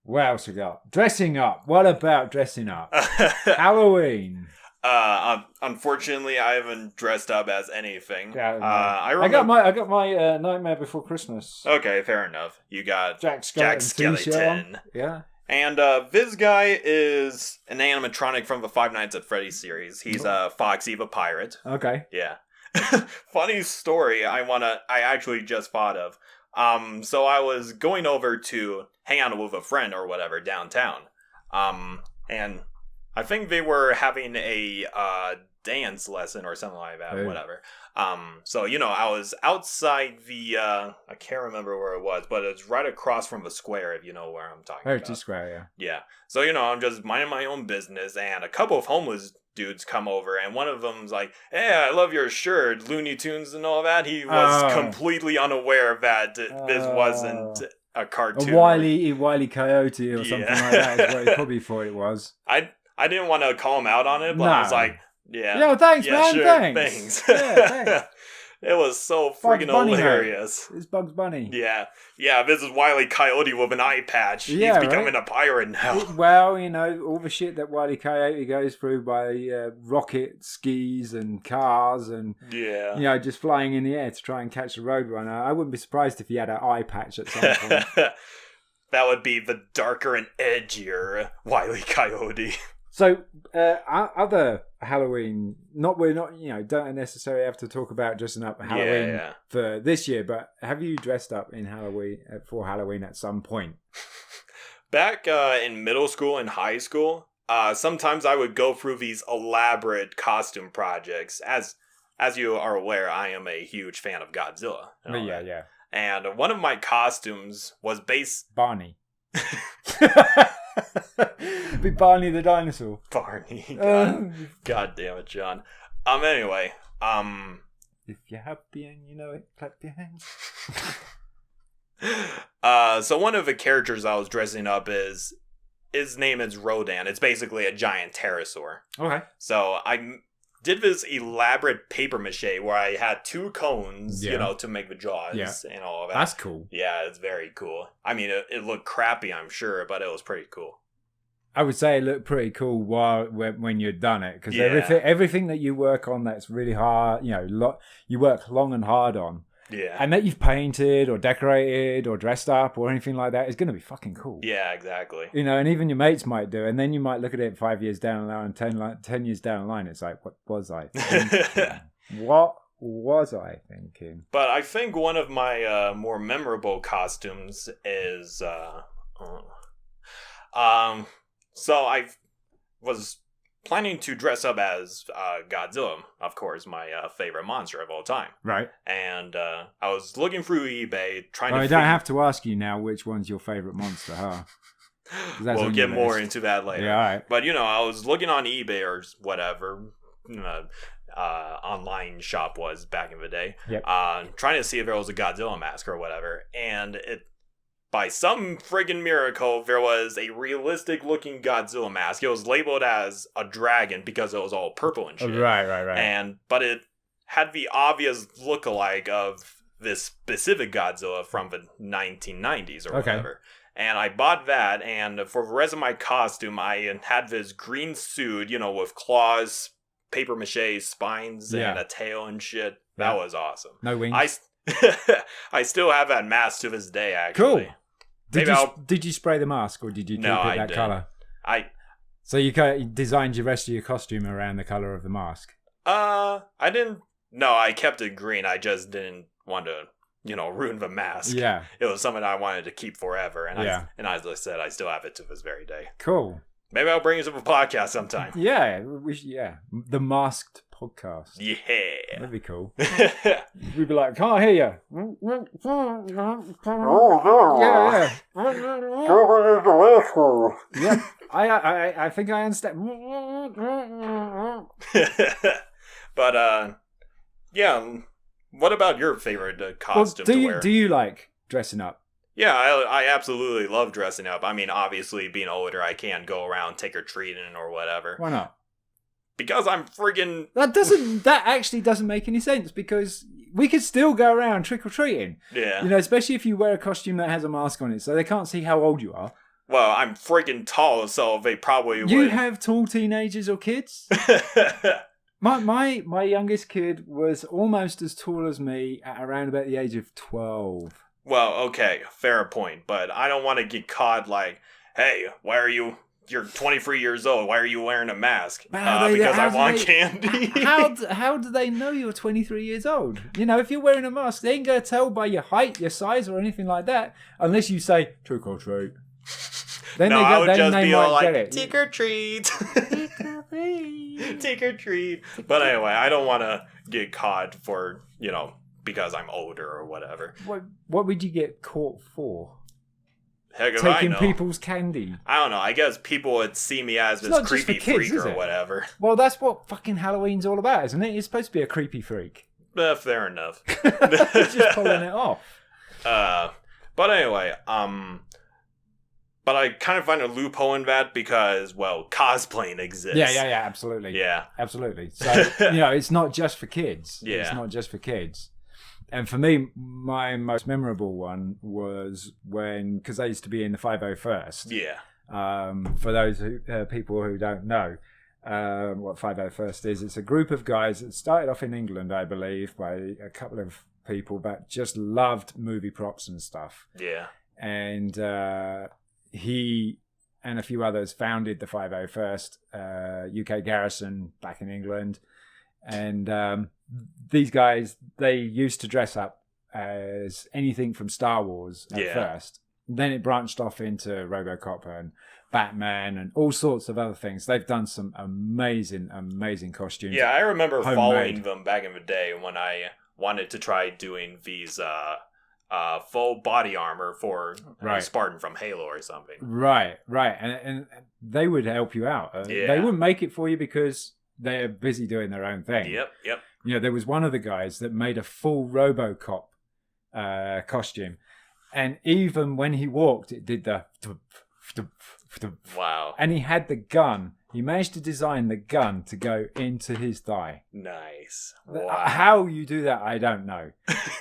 What else we got? Dressing up. What about dressing up? Halloween. Unfortunately, I haven't dressed up as anything. Yeah, I got my Nightmare Before Christmas. Okay, fair enough. You got Jack Skellington. Yeah. And this guy is an animatronic from the Five Nights at Freddy's series. He's Foxy the Pirate. Okay. Yeah. Funny story I actually just thought of. So I was going over to hang out with a friend or whatever downtown. And I think they were having a dance lesson or something like that, whatever. So, I was outside the, I can't remember where it was, but it's right across from the square, if you know where I'm talking about. Heritage Square, yeah. Yeah. So, I'm just minding my own business, and a couple of homeless dudes come over, and one of them's like, hey, I love your shirt, Looney Tunes and all that. He was completely unaware that this wasn't a cartoon. A Wile E. Coyote or something like that is what he probably thought it was. I didn't want to call him out on it, but I was like, yeah. Yo, thanks, man. Sure, thanks. Yeah, thanks. It was so freaking hilarious. It's Bugs Bunny. Yeah. Yeah, this is Wile E. Coyote with an eye patch. Yeah, he's becoming a pirate now. Well, all the shit that Wile E. Coyote goes through by rocket skis and cars and, just flying in the air to try and catch a roadrunner. I wouldn't be surprised if he had an eye patch at some point. That would be the darker and edgier Wile E. Coyote. So, other Halloween, don't necessarily have to talk about dressing up Halloween for this year, but have you dressed up in for Halloween at some point? Back in middle school and high school, sometimes I would go through these elaborate costume projects. As you are aware, I am a huge fan of Godzilla. Yeah. And one of my costumes was based... Barney. Be Barney the dinosaur. Barney. God damn it, John. Anyway. If you're happy and you know it, clap your hands. So one of the characters I was dressing up is... His name is Rodan. It's basically a giant pterosaur. Okay. So I did this elaborate paper mache where I had two cones, to make the jaws and all of that. That's cool. Yeah, it's very cool. I mean, it looked crappy, I'm sure, but it was pretty cool. I would say it looked pretty cool when you'd done it, because everything that you work on that's really hard, you work long and hard on. Yeah. And that you've painted or decorated or dressed up or anything like that is going to be fucking cool. Yeah, exactly. And even your mates might do. And then you might look at it 5 years down the line, 10 years down the line. It's like, what was I thinking? What was I thinking? But I think one of my more memorable costumes is... So I was planning to dress up as Godzilla, of course, my favorite monster of all time. Right. And I was looking through eBay trying to... I don't have to ask you now which one's your favorite monster, huh? We'll get more into that later. Yeah, all right. But, I was looking on eBay or whatever, online shop was back in the day, trying to see if there was a Godzilla mask or whatever. And by some friggin' miracle, there was a realistic-looking Godzilla mask. It was labeled as a dragon because it was all purple and shit. Right. But it had the obvious look-alike of this specific Godzilla from the 1990s or whatever. And I bought that, and for the rest of my costume, I had this green suit, with claws, papier-mâché spines, and a tail and shit. That was awesome. No wings. I still have that mask to this day, actually. Cool. Did you spray the mask, or did you keep it that colour? So you designed your rest of your costume around the colour of the mask? I didn't. No, I kept it green. I just didn't want to, ruin the mask. Yeah. It was something I wanted to keep forever, and as I said, I still have it to this very day. Cool. Maybe I'll bring it to the podcast sometime. Yeah, the Masked Podcast. Yeah. That'd be cool. We'd be like, can't hear you. Yeah. I think I understand. But, what about your favorite costume to wear? Do you like dressing up? Yeah, I absolutely love dressing up. I mean, obviously, being older, I can't go around trick-or-treating or whatever. Why not? Because I'm friggin'... That actually doesn't make any sense, because we could still go around trick-or-treating. Yeah. Especially if you wear a costume that has a mask on it, so they can't see how old you are. Well, I'm freaking tall, so they probably would. You have tall teenagers or kids? My youngest kid was almost as tall as me at around about the age of 12. Well, okay, fair point, but I don't want to get caught like, hey, you're 23 years old, why are you wearing a mask? Because I want candy. How do they know you're 23 years old? You know, if you're wearing a mask, they ain't going to tell by your height, your size, or anything like that, unless you say, trick or treat. Then I would just be all like, trick or treat. Trick or treat. But anyway, I don't want to get caught for, because I'm older or whatever. What would you get caught for? Heck if I know. Taking people's candy. I don't know. I guess people would see me as this creepy freak or whatever. Well, that's what fucking Halloween's all about, isn't it? You're supposed to be a creepy freak. Fair enough. Just pulling it off. But anyway, but I kind of find a loophole in that because, well, cosplaying exists. Yeah, absolutely. Yeah. Absolutely. So, it's not just for kids. Yeah. It's not just for kids. And for me, my most memorable one was because I used to be in the 501st. Yeah. For those people who don't know what 501st is, it's a group of guys that started off in England, I believe, by a couple of people that just loved movie props and stuff. Yeah. And he and a few others founded the 501st UK Garrison back in England. And these guys, they used to dress up as anything from Star Wars at first. Then it branched off into RoboCop and Batman and all sorts of other things. They've done some amazing costumes. Yeah, I remember following them back in the day when I wanted to try doing these full body armor for Spartan from Halo or something. Right. And they would help you out. They wouldn't make it for you because they're busy doing their own thing. Yep. There was one of the guys that made a full RoboCop costume. And even when he walked, it did the... Wow. And he had the gun. He managed to design the gun to go into his thigh. Nice. Wow. How you do that, I don't know.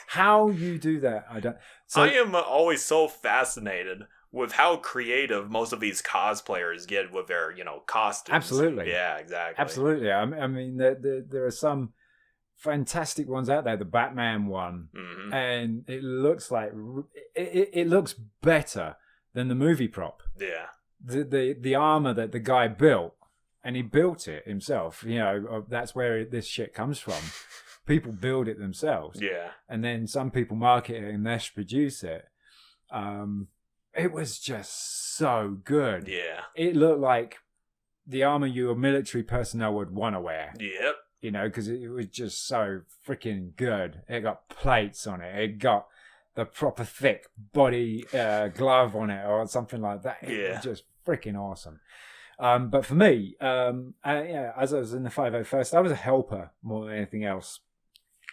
How you do that, I don't... So, I am always so fascinated with how creative most of these cosplayers get with their, costumes. Absolutely. Yeah, exactly. Absolutely. I mean, there are some fantastic ones out there. The Batman one, and it looks like it looks better than the movie prop. Yeah. The armor that the guy built, and he built it himself. That's where this shit comes from. People build it themselves. Yeah. And then some people market it and mass produce it. It was just so good. Yeah. It looked like the armor your military personnel would want to wear. Yep. Because it was just so freaking good. It got plates on it. It got the proper thick body glove on it or something like that. It was just freaking awesome. But for me, as I was in the 501st, I was a helper more than anything else.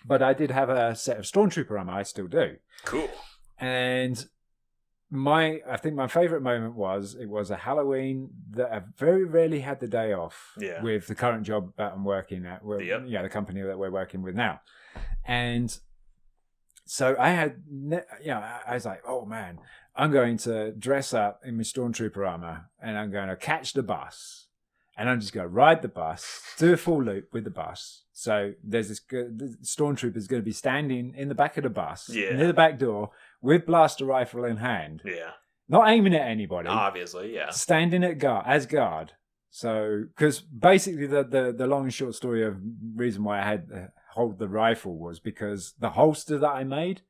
But I did have a set of Stormtrooper armor. I still do. Cool. And I think my favorite moment was a Halloween that I very rarely had the day off with the current job that I'm working at. The company that we're working with now. And so I had, I was like, oh man, I'm going to dress up in my Stormtrooper armor and I'm going to catch the bus. And I'm just going to ride the bus, do a full loop with the bus. So there's the Stormtrooper's going to be standing in the back of the bus, near the back door, with blaster rifle in hand. Yeah. Not aiming at anybody. Obviously, yeah. Standing as guard. So, because basically the long and short story of reason why I had to hold the rifle was because the holster that I made,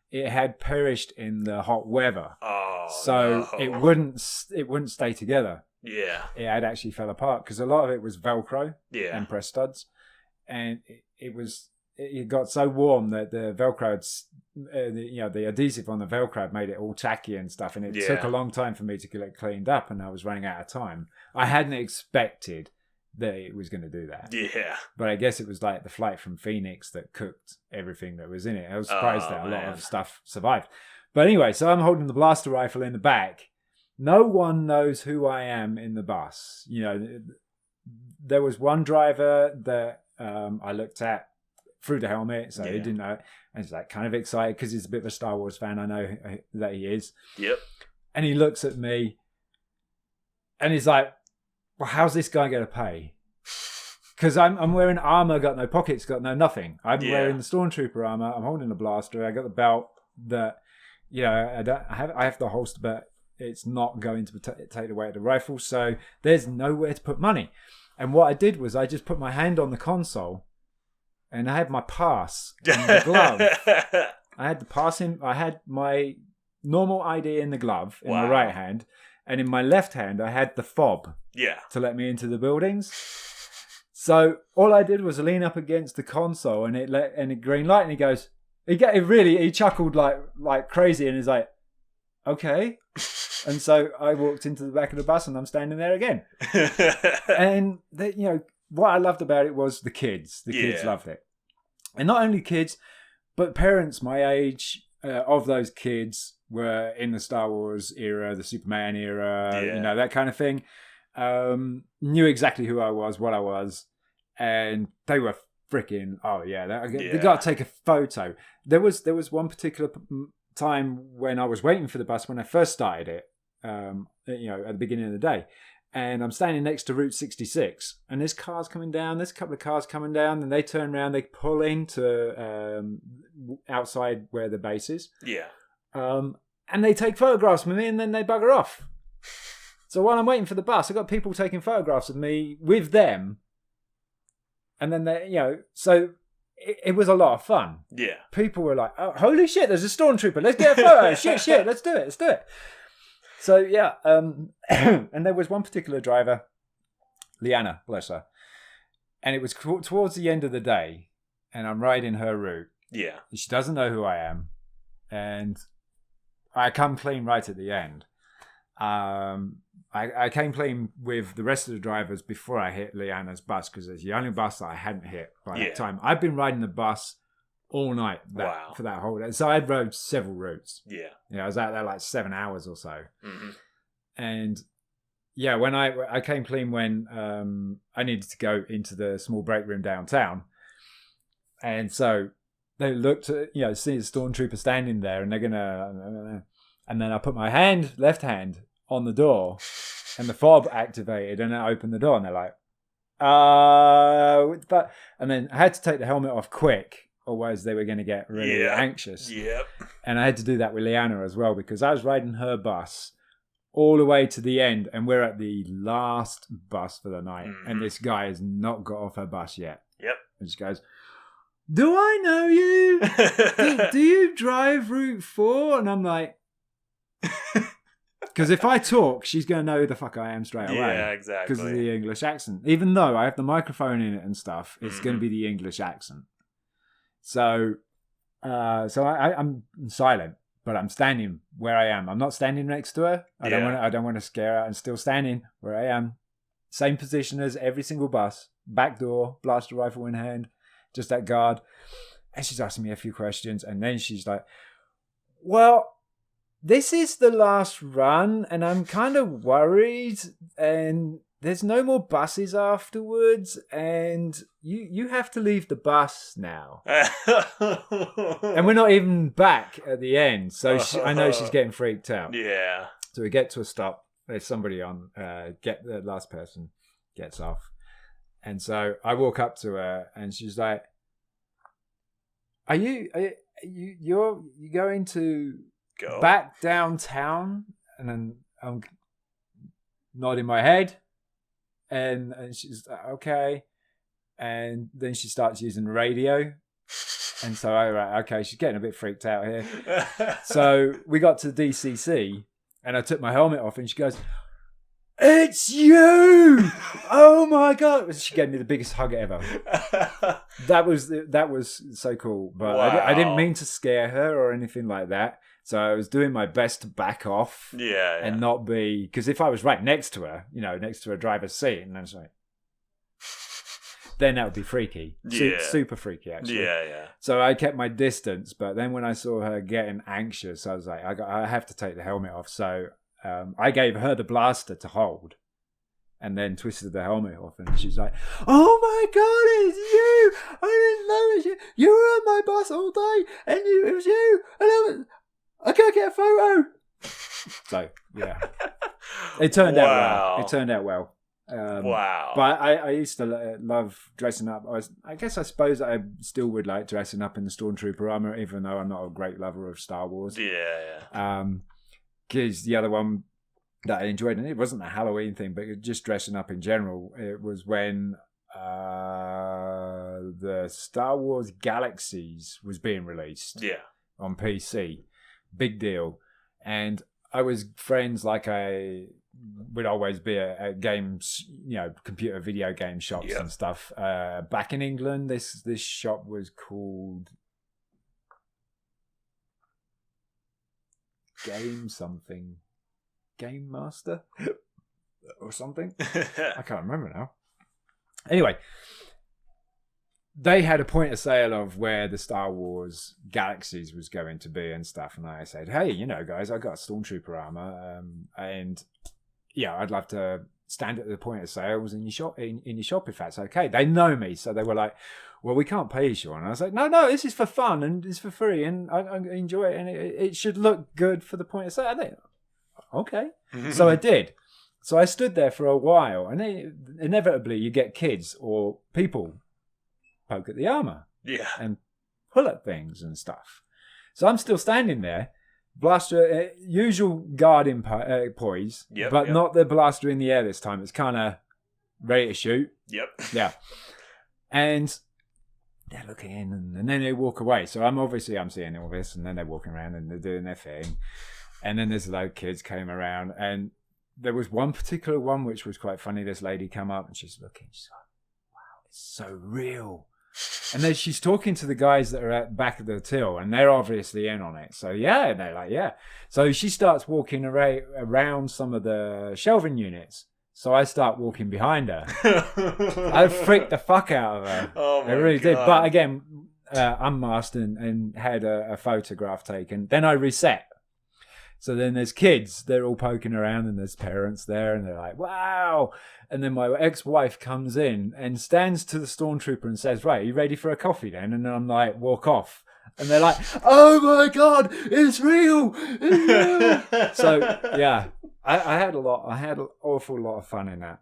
it had perished in the hot weather. Oh, so no. it wouldn't stay together. Yeah. It had actually fell apart because a lot of it was Velcro and press studs. And it got so warm that the Velcro, the adhesive on the Velcro made it all tacky and stuff. And it took a long time for me to get it cleaned up and I was running out of time. I hadn't expected that it was going to do that. Yeah. But I guess it was like the flight from Phoenix that cooked everything that was in it. I was surprised that a lot of stuff survived. But anyway, so I'm holding the blaster rifle in the back. No one knows who I am in the bus. There was one driver that I looked at through the helmet, so he didn't know it. And he's like kind of excited because he's a bit of a Star Wars fan. I know that he is. Yep. And he looks at me And he's like, well, how's this guy going to pay? Because I'm wearing armor, got no pockets, got no nothing. I'm wearing the Stormtrooper armor. I'm holding a blaster. I got the belt that, I have the holster, but it's not going to take away the rifle. So there's nowhere to put money. And what I did was I just put my hand on the console, and I had my pass in the glove. I had the pass in. I had my normal ID in the glove in my right hand, and in my left hand I had the fob. To let me into the buildings. So all I did was lean up against the console, and it green light, and he goes, he chuckled like crazy, and he's like, okay. And so I walked into the back of the bus, and I'm standing there again. And what I loved about it was the kids. The kids loved it, and not only kids, but parents my age of those kids were in the Star Wars era, the Superman era, that kind of thing. Knew exactly who I was, what I was, and they were freaking, they got to take a photo. There was one particular time when I was waiting for the bus when I first started it, at the beginning of the day, and I'm standing next to Route 66, and there's cars coming down, there's a couple of cars coming down, and they turn around, they pull into outside where the base is, and they take photographs of me, and then they bugger off. So while I'm waiting for the bus, I've got people taking photographs of me with them. And then so it was a lot of fun. Yeah. People were like, oh, holy shit, there's a Stormtrooper. Let's get a photo. shit, let's do it. So, and there was one particular driver, Leanna, bless her. And it was towards the end of the day, and I'm riding her route. Yeah. She doesn't know who I am. And I come clean right at the end. I came clean with the rest of the drivers before I hit Leanna's bus, because it's the only bus that I hadn't hit by that time. I've been riding the bus all night for that whole day. So I'd rode several routes. Yeah. I was out there like 7 hours or so. Mm-hmm. And when I came clean when I needed to go into the small break room downtown. And so they looked at, see the Stormtrooper standing there, and they're going to... And then I put my left hand on the door, and the fob activated, and I opened the door, and they're like, but, and then I had to take the helmet off quick, otherwise they were going to get really anxious. Yep. And I had to do that with Leanna as well, because I was riding her bus all the way to the end, and we're at the last bus for the night, and this guy has not got off her bus yet. Yep. And she goes, do I know you? do you drive Route 4? And I'm like, because if I talk, she's going to know who the fuck I am straight away. Yeah, exactly. Because of the English accent. Even though I have the microphone in it and stuff, it's going to be the English accent. So I'm silent, but I'm standing where I am. I'm not standing next to her. I don't want to scare her. I'm still standing where I am. Same position as every single bus. Back door, blaster rifle in hand, just that guard. And she's asking me a few questions, and then she's like, well, this is the last run, and I'm kind of worried, and there's no more buses afterwards, and you have to leave the bus now. And we're not even back at the end, so I know she's getting freaked out. Yeah. So we get to a stop. There's somebody on. The last person gets off, and so I walk up to her, and she's like, "Are you going to?" Go back downtown? And then I'm nodding my head, and she's like, okay. And then she starts using the radio, and so okay, she's getting a bit freaked out here. So we got to DCC, and I took my helmet off, and she goes, it's you! Oh my god! She gave me the biggest hug ever. That was so cool, but wow. I didn't mean to scare her or anything like that. So I was doing my best to back off, and not be, because if I was right next to her, next to her driver's seat, and I was like, then that would be freaky, super freaky actually. Yeah. So I kept my distance, but then when I saw her getting anxious, I was like, I have to take the helmet off. So I gave her the blaster to hold, and then twisted the helmet off, and she's like, oh my god, it's you! I didn't know it was you. You were on my bus all day, and it was you, and I can't get a photo. So, yeah. It turned out well. Wow. But I used to love dressing up. I suppose I still would like dressing up in the Stormtrooper armor, even though I'm not a great lover of Star Wars. Yeah. Because the other one that I enjoyed, and it wasn't a Halloween thing, but just dressing up in general, it was when the Star Wars Galaxies was being released. Yeah. On PC. Big deal. And I was friends I would always be at games, computer video game shops and stuff. Back in England, this shop was called Game Master or something. I can't remember now. Anyway, they had a point of sale of where the Star Wars Galaxies was going to be and stuff, and I said, "Hey, guys, I got Stormtrooper armor, and I'd love to stand at the point of sales in your shop if that's okay." They know me, so they were like, "Well, we can't pay you, Sean." And I was like, "No, this is for fun and it's for free, and I enjoy it, and it should look good for the point of sale." Okay, so I did. So I stood there for a while, and inevitably you get kids or people poke at the armor, and pull at things and stuff. So I'm still standing there. Blaster, usual guarding poise, but not the blaster in the air this time. It's kind of ready to shoot. Yep. Yeah. And they're looking in, and then they walk away. So I'm seeing all this, and then they're walking around and they're doing their thing. And then there's a load of kids came around, and there was one particular one which was quite funny. This lady come up and she's looking. She's like, "Wow, it's so real." And then she's talking to the guys that are at the back of the till, and they're obviously in on it. So they're like, yeah. So she starts walking around some of the shelving units. So I start walking behind her. I freaked the fuck out of her. Oh my I really God. did. But again, unmasked and had a photograph taken. Then I reset. So then there's kids, they're all poking around, and there's parents there, and they're like, "Wow." And then my ex-wife comes in and stands to the Stormtrooper and says, "Right, are you ready for a coffee then?" And I'm like, "Walk off." And they're like, "Oh my God, it's real. It's real." So yeah, I had an awful lot of fun in that.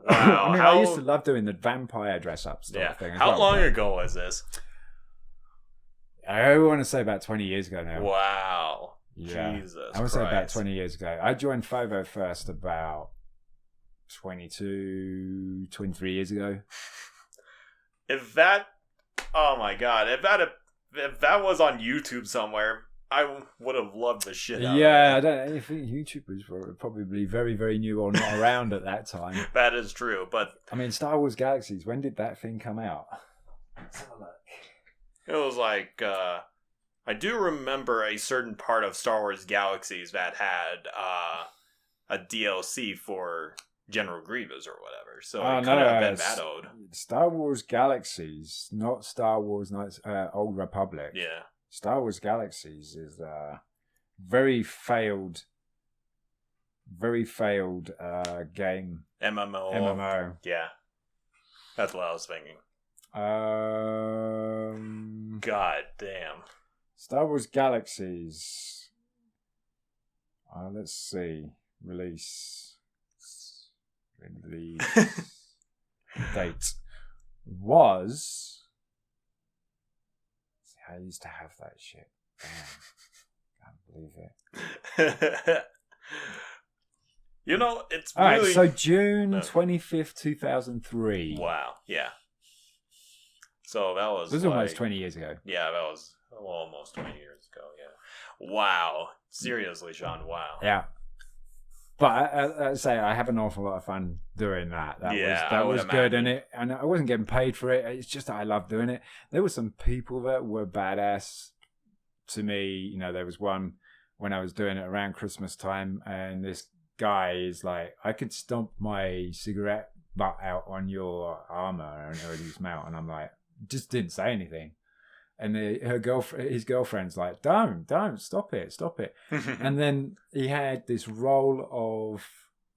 Wow. I used to love doing the vampire dress up stuff thing. How long ago was this? I want to say about 20 years ago now. Wow. Yeah. Jesus I would say about Christ. 20 years ago. I joined FOVO first about 23 years ago. Oh my God, if that was on YouTube somewhere, I would have loved the shit out of it. I don't know. I think YouTubers were probably very, very new or not around at that time. That is true, but I mean, Star Wars Galaxies, when did that thing come out? Let's have a look. it was like, I do remember a certain part of Star Wars Galaxies that had a DLC for General Grievous or whatever, so it could have been that old. Star Wars Galaxies, not Star Wars Old Republic. Yeah. Star Wars Galaxies is a very failed game. MMO. Yeah. That's what I was thinking. God damn. Star Wars Galaxies. Let's see. Release date was. I used to have that shit. Damn. Can't believe it. It's all really... right, so June 25th, 2003. Wow, yeah. So that was... It was almost 20 years ago. Yeah, that was almost 20 years ago, yeah. Wow. Seriously, Sean, wow. Yeah. But I say I have an awful lot of fun doing that. That was good, and I wasn't getting paid for it. It's just that I love doing it. There were some people that were badass to me. There was one when I was doing it around Christmas time, and this guy is like, "I could stomp my cigarette butt out on your armor and his mount," and I'm like, just didn't say anything. And his girlfriend's like, don't, stop it. And then he had this roll of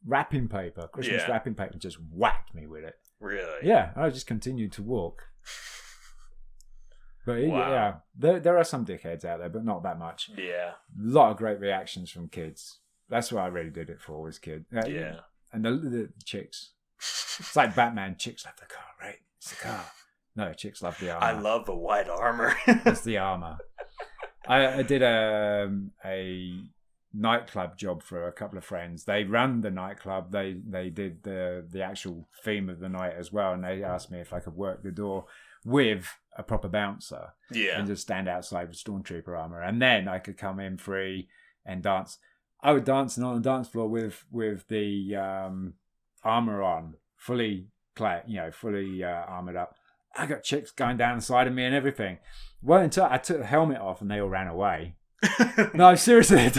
wrapping paper, Christmas wrapping paper, and just whacked me with it. Really? Yeah, I just continued to walk. But yeah, there are some dickheads out there, but not that much. Yeah. A lot of great reactions from kids. That's what I really did it for as a kid. Yeah. And the chicks. It's like Batman. Chicks love the car, right? It's the car. No, chicks love the armor. I love the white armor. That's the armor. I did a nightclub job for a couple of friends. They ran the nightclub. They did the actual theme of the night as well, and they asked me if I could work the door with a proper bouncer. Yeah. And just stand outside with Stormtrooper armor, and then I could come in free and dance. I would dance on the dance floor with the armor on, fully clad, fully armored up. I got chicks going down the side of me and everything. Well, until I took the helmet off and they all ran away. No, seriously,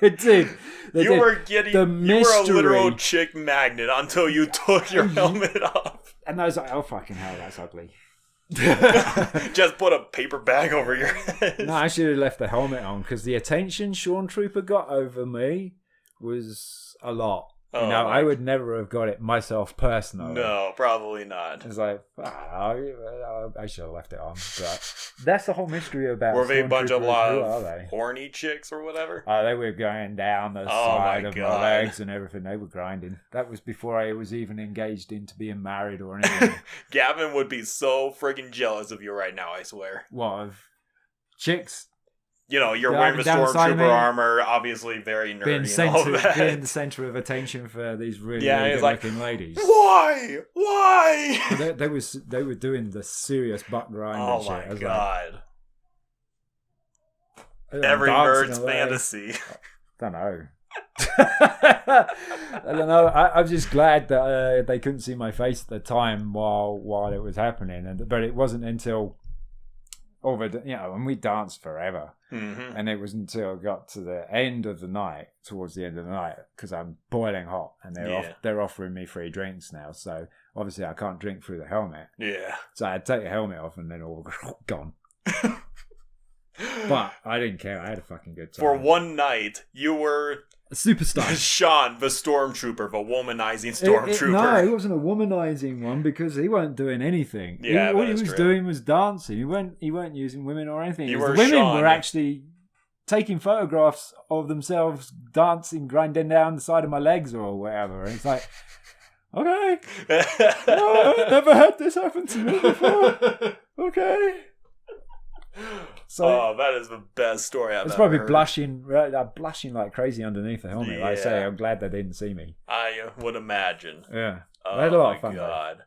they did. You were a literal chick magnet until you took your helmet off. And I was like, oh, fucking hell, that's ugly. Just put a paper bag over your head. No, I should have left the helmet on because the attention Stormtrooper got over me was a lot. I would never have got it myself personally. No, probably not. It's like, I should have left it on. But that's the whole mystery about. Were they a bunch of horny chicks or whatever? Oh, they were going down the side of my legs and everything. They were grinding. That was before I was even engaged into being married or anything. Gavin would be so freaking jealous of you right now, I swear. What, of chicks? You're wearing the Stormtrooper armor, obviously very nerdy and all that. Being the center of attention for these really good-looking ladies. Why? They were doing the serious butt grind and shit. Oh my god. Every nerd's fantasy. I don't know. I don't know. I'm just glad that they couldn't see my face at the time while it was happening, but it wasn't until and we danced forever. Mm-hmm. And it was until I got to the end of the night, towards the end of the night, because I'm boiling hot, and they're offering me free drinks now. So obviously I can't drink through the helmet. Yeah. So I had to take the helmet off, and then all gone. But I didn't care. I had a fucking good time. For one night, you were a superstar. Sean, the Stormtrooper, the womanizing Stormtrooper. No, he wasn't a womanizing one because he wasn't doing anything. Yeah, all he was doing was dancing. He weren't using women or anything. The women Sean. were actually taking photographs of themselves dancing, grinding down the side of my legs or whatever. And it's like, okay, I've never had this happen to me before. Okay. So, that is the best story I've ever heard. It's probably blushing like crazy underneath the helmet. Like I say, I'm glad they didn't see me. I would imagine. Yeah. I had a lot of fun. God.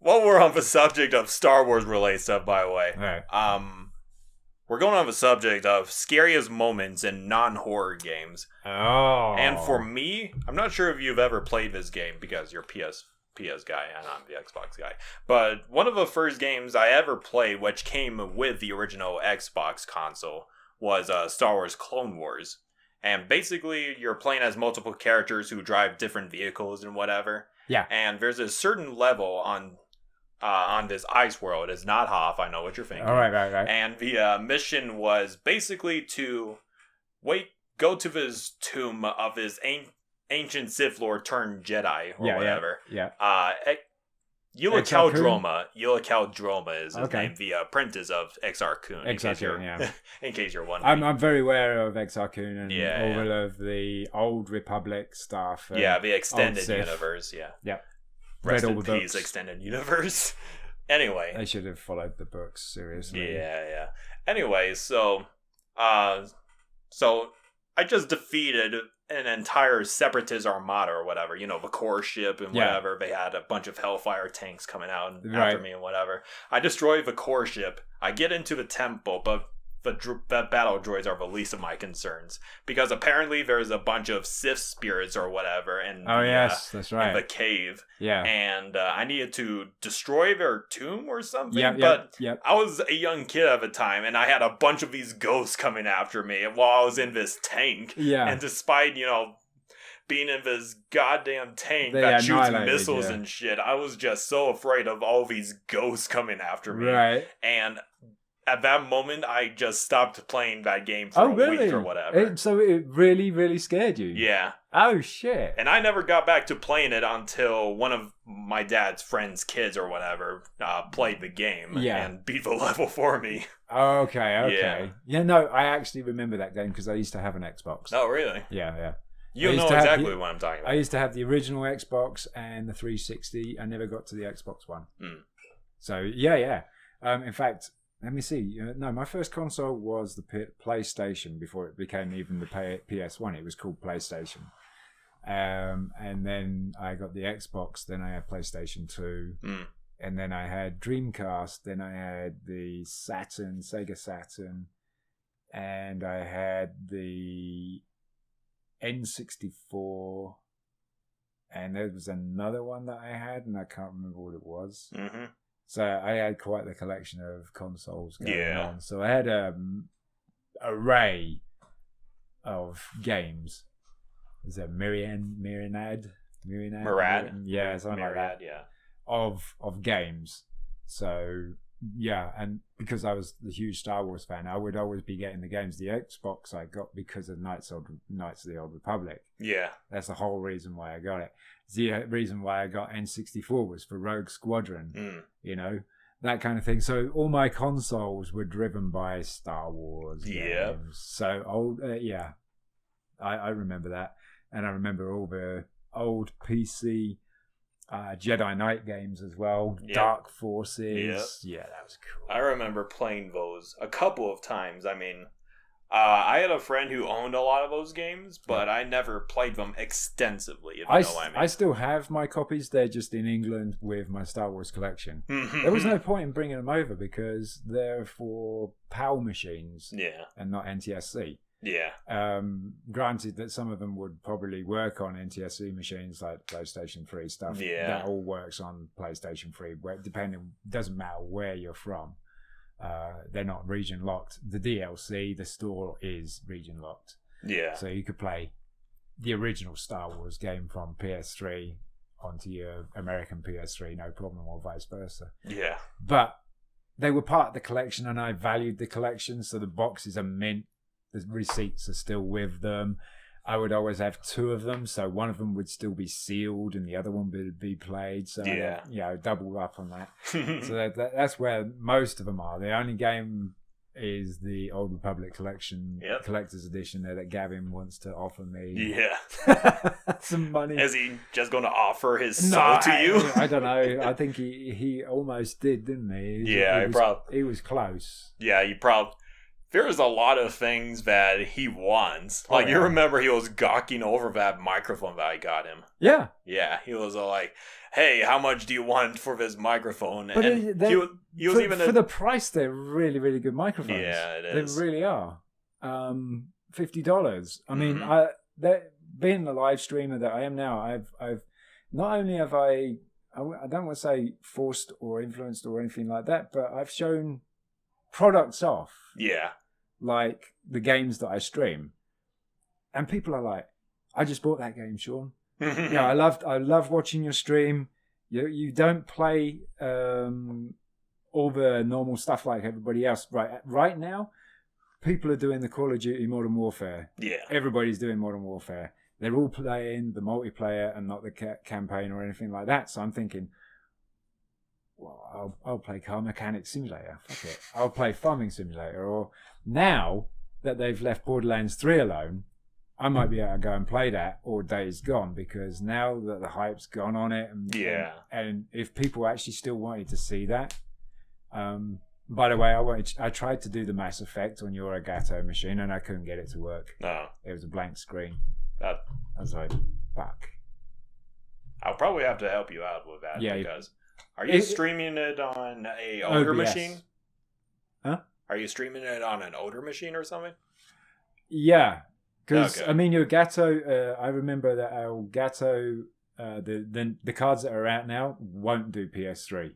Well, we're on the subject of Star Wars related stuff, by the way. Right. We're going on the subject of scariest moments in non-horror games. Oh. And for me, I'm not sure if you've ever played this game because you're PS guy and I'm the Xbox guy. But one of the first games I ever played, which came with the original Xbox console, was Star Wars Clone Wars. And basically, you're playing as multiple characters who drive different vehicles and whatever. Yeah. And there's a certain level on this ice world. It's not Hoth, I know what you're thinking. All right. And the mission was basically to go to this tomb of his ancient Sith Lord turned Jedi or whatever. Yeah. Eula Kaldroma is his name, the apprentice of Exar Kun. In case you're wondering. I'm very aware of Exar Kun and all of the Old Republic stuff. The extended universe. Yeah. Rest in peace, extended universe. Anyway, they should have followed the books seriously. Yeah. Anyway, so I just defeated an entire Separatist armada or whatever, the core ship and whatever. They had a bunch of Hellfire tanks coming out after me and whatever. I destroy the core ship. I get into the temple, but the battle droids are the least of my concerns because apparently there's a bunch of Sith spirits or whatever in that's right. in the cave. Yeah. And I needed to destroy their tomb or something. But I was a young kid at the time and I had a bunch of these ghosts coming after me while I was in this tank. Yeah. And despite, being in this goddamn tank that shoots missiles and shit, I was just so afraid of all these ghosts coming after me. Right. And at that moment, I just stopped playing that game for a week or whatever. So it really, really scared you? Yeah. Oh, shit. And I never got back to playing it until one of my dad's friend's kids or whatever played the game and beat the level for me. Okay. Yeah, no, I actually remember that game because I used to have an Xbox. Oh, really? Yeah. You know exactly what I'm talking about. I used to have the original Xbox and the 360. I never got to the Xbox One. So, yeah. In fact, let me see. No, my first console was the PlayStation before it became even the PS1. It was called PlayStation. And then I got the Xbox. Then I had PlayStation 2. And then I had Dreamcast. Then I had the Sega Saturn. And I had the N64, and there was another one that I had, and I can't remember what it was. So I had quite the collection of consoles going on. So I had an array of games. Is it Myriad? Yeah, something like that. Yeah. Of games. So yeah, and because I was the huge Star Wars fan, I would always be getting the games. The Xbox I got because of Knights of the Old Republic. Yeah. That's the whole reason why I got it. The reason why I got N64 was for Rogue Squadron, that kind of thing. So all my consoles were driven by Star Wars games. So I remember that. And I remember all the old PC Jedi Knight games as well. Dark Forces. Yeah, that was cool. I remember playing those a couple of times. I mean, I had a friend who owned a lot of those games, but I never played them extensively, if you know what I mean. I still have my copies. They're just in England with my Star Wars collection. There was no point in bringing them over because they're for PAL machines and not NTSC. Yeah. Granted that some of them would probably work on NTSC machines like PlayStation 3 stuff. Yeah. That all works on PlayStation 3, doesn't matter where you're from. They're not region locked. The DLC, the store is region locked. Yeah. So you could play the original Star Wars game from PS3 onto your American PS3, no problem, or vice versa. Yeah. But they were part of the collection and I valued the collection, so the boxes are mint. The receipts are still with them. I would always have two of them, so one of them would still be sealed and the other one would be played. So double up on that. So that's where most of them are. The only game is the Old Republic collection, collector's edition there that Gavin wants to offer me. Yeah. Some money. Is he just going to offer his soul to you? I don't know. I think he almost did, didn't he? He was close. Yeah, he probably... There's a lot of things that he wants. Like, you remember he was gawking over that microphone that I got him. Yeah. Yeah, he was like, hey, how much do you want for this microphone? But and he was even... For the price, they're really, really good microphones. Yeah, it is. They really are. $50. I mean, being the live streamer that I am now, I've not only have I don't want to say forced or influenced or anything like that, but I've shown products off. Yeah. Like the games that I stream, and people are like, "I just bought that game, Sean." Yeah, I love watching your stream. You don't play all the normal stuff like everybody else. Right now, people are doing the Call of Duty Modern Warfare. Yeah, everybody's doing Modern Warfare. They're all playing the multiplayer and not the campaign or anything like that. So I'm thinking, well, I'll play Car Mechanic Simulator. Fuck it. I'll play Farming Simulator. Or now that they've left Borderlands 3 alone, I might be able to go and play that or Days Gone, because now that the hype's gone on it, and if people actually still wanted to see that, by the way, I tried to do the Mass Effect on your Elgato machine and I couldn't get it to work. No, it was a blank screen. I was like, fuck. I'll probably have to help you out with that because. Are you streaming it on a older machine? Huh? Are you streaming it on an older machine or something? Yeah, because I mean, your Elgato. I remember that our Elgato, the cards that are out now won't do PS3.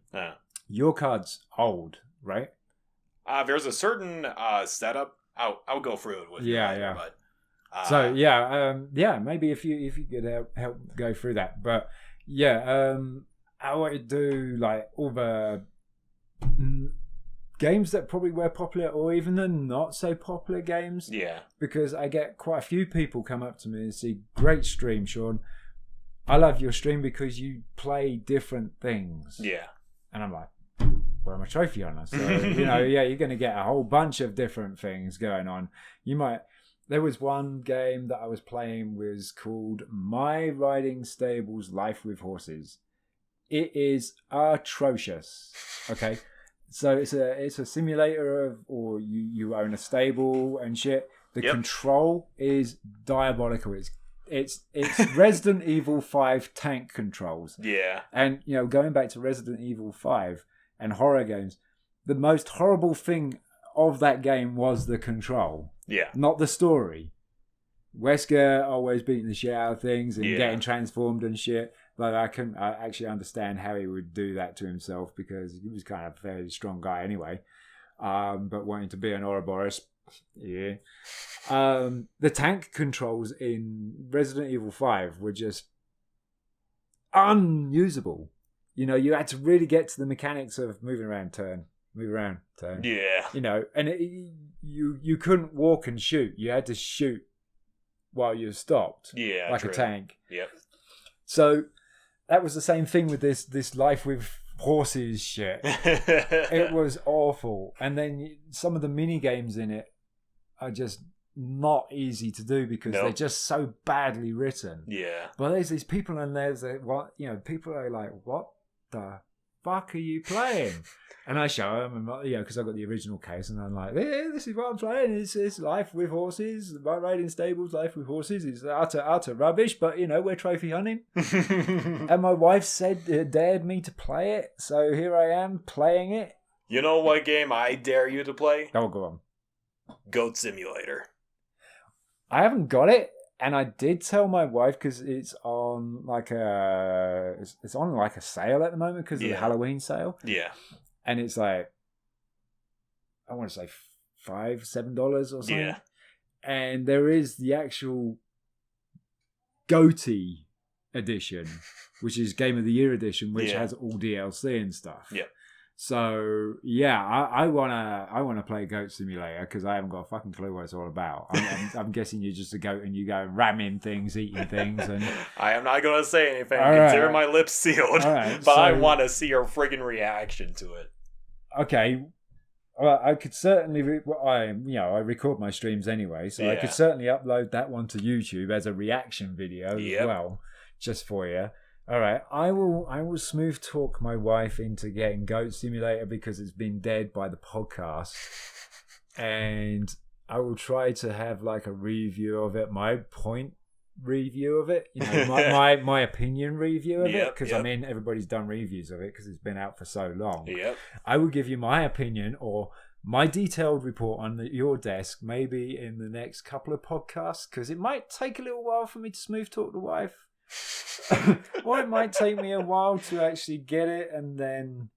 Your card's old, right? There's a certain setup. I'll go through it with you later, but. So maybe if you could help go through that, but I want to do like all the games that probably were popular, or even the not so popular games. Yeah. Because I get quite a few people come up to me and say, "Great stream, Sean. I love your stream because you play different things." Yeah. And I'm like, well, I'm a trophy hunter, so you're going to get a whole bunch of different things going on. You might. There was one game that I was playing was called My Riding Stables Life with Horses. It is atrocious. Okay. So it's a simulator of, or you own a stable and shit. The control is diabolical. It's Resident Evil 5 tank controls. Yeah. And going back to Resident Evil 5 and horror games, the most horrible thing of that game was the control. Yeah. Not the story. Wesker always beating the shit out of things and getting transformed and shit. But I actually understand how he would do that to himself because he was kind of a fairly strong guy anyway. But wanting to be an Ouroboros, yeah. The tank controls in Resident Evil 5 were just unusable. You had to really get to the mechanics of moving around, turn. Yeah. And you couldn't walk and shoot. You had to shoot while you stopped. Yeah. Like a tank. Yep. So that was the same thing with this life with horses shit. It was awful. And then some of the mini games in it are just not easy to do because they're just so badly written. Yeah. But there's these people in there that people are like, what the fuck are you playing? And I show them, because I've got the original case, and I'm like, this is what I'm playing. It's Life with Horses, My Riding Stables, Life with Horses. It's utter rubbish, but, we're trophy hunting. And my wife dared me to play it, so here I am playing it. You know what game I dare you to play? Oh, go on. Goat Simulator. I haven't got it, and I did tell my wife because it's on like a sale at the moment because of the Halloween sale. Yeah. And it's like, I want to say $5-7 or something. Yeah. And there is the actual Goatee edition, which is Game of the Year edition, which has all DLC and stuff. Yeah. So I wanna play Goat Simulator because I haven't got a fucking clue what it's all about. I'm guessing you're just a goat and you go ramming things, eating things, and I am not gonna say anything. Consider my lips sealed. But I want to see your friggin' reaction to it. Okay. Well, I could certainly. I record my streams anyway, so I could certainly upload that one to YouTube as a reaction video as well, just for you. All right, I will smooth talk my wife into getting Goat Simulator because it's been dead by the podcast, and I will try to have like a review of it, my point review of it, my opinion review of it, because everybody's done reviews of it because it's been out for so long. Yep. I will give you my opinion or my detailed report on your desk maybe in the next couple of podcasts because it might take a little while for me to smooth talk the wife. Or it might take me a while to actually get it and then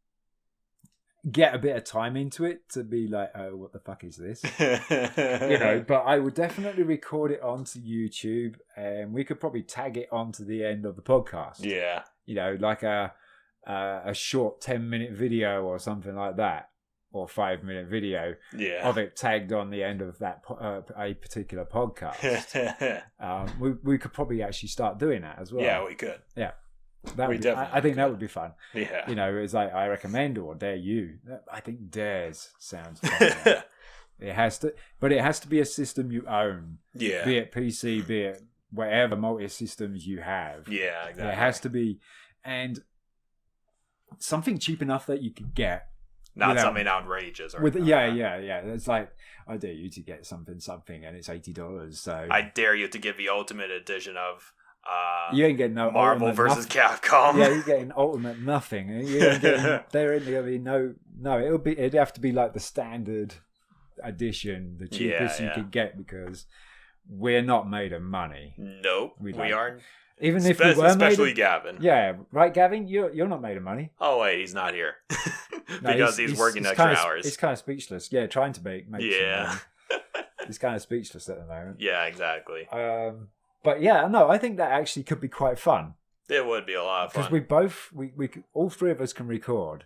get a bit of time into it to be like, oh, what the fuck is this? But I would definitely record it onto YouTube and we could probably tag it onto the end of the podcast. Yeah. Like a short 10-minute video or something like that. Or 5-minute video of it tagged on the end of that a particular podcast. We could probably actually start doing that as well. Yeah, we could. Yeah, I think that would be fun. Yeah, it's like I recommend or dare you. I think dares sounds fun. It has to be a system you own. Yeah, be it PC, be it whatever multi-systems you have. Yeah, exactly. It has to be, and something cheap enough that you could get. Not something outrageous. Yeah. It's like, I dare you to get something, and it's $80. So I dare you to get the Ultimate Edition of you ain't getting no Marvel versus Capcom. Yeah, you're getting Ultimate nothing. You ain't getting, there ain't gonna be no. It'd have to be like the standard edition, the cheapest you could get because we're not made of money. Nope, we aren't. Even if we were especially Gavin. Yeah, right, Gavin? You're not made of money. Oh, wait, he's not here. Because he's working extra hours. He's kind of speechless. Yeah, trying to make some money. He's kind of speechless at the moment. Yeah, exactly. But yeah, no, I think that actually could be quite fun. It would be a lot of fun. Because we all three of us can record.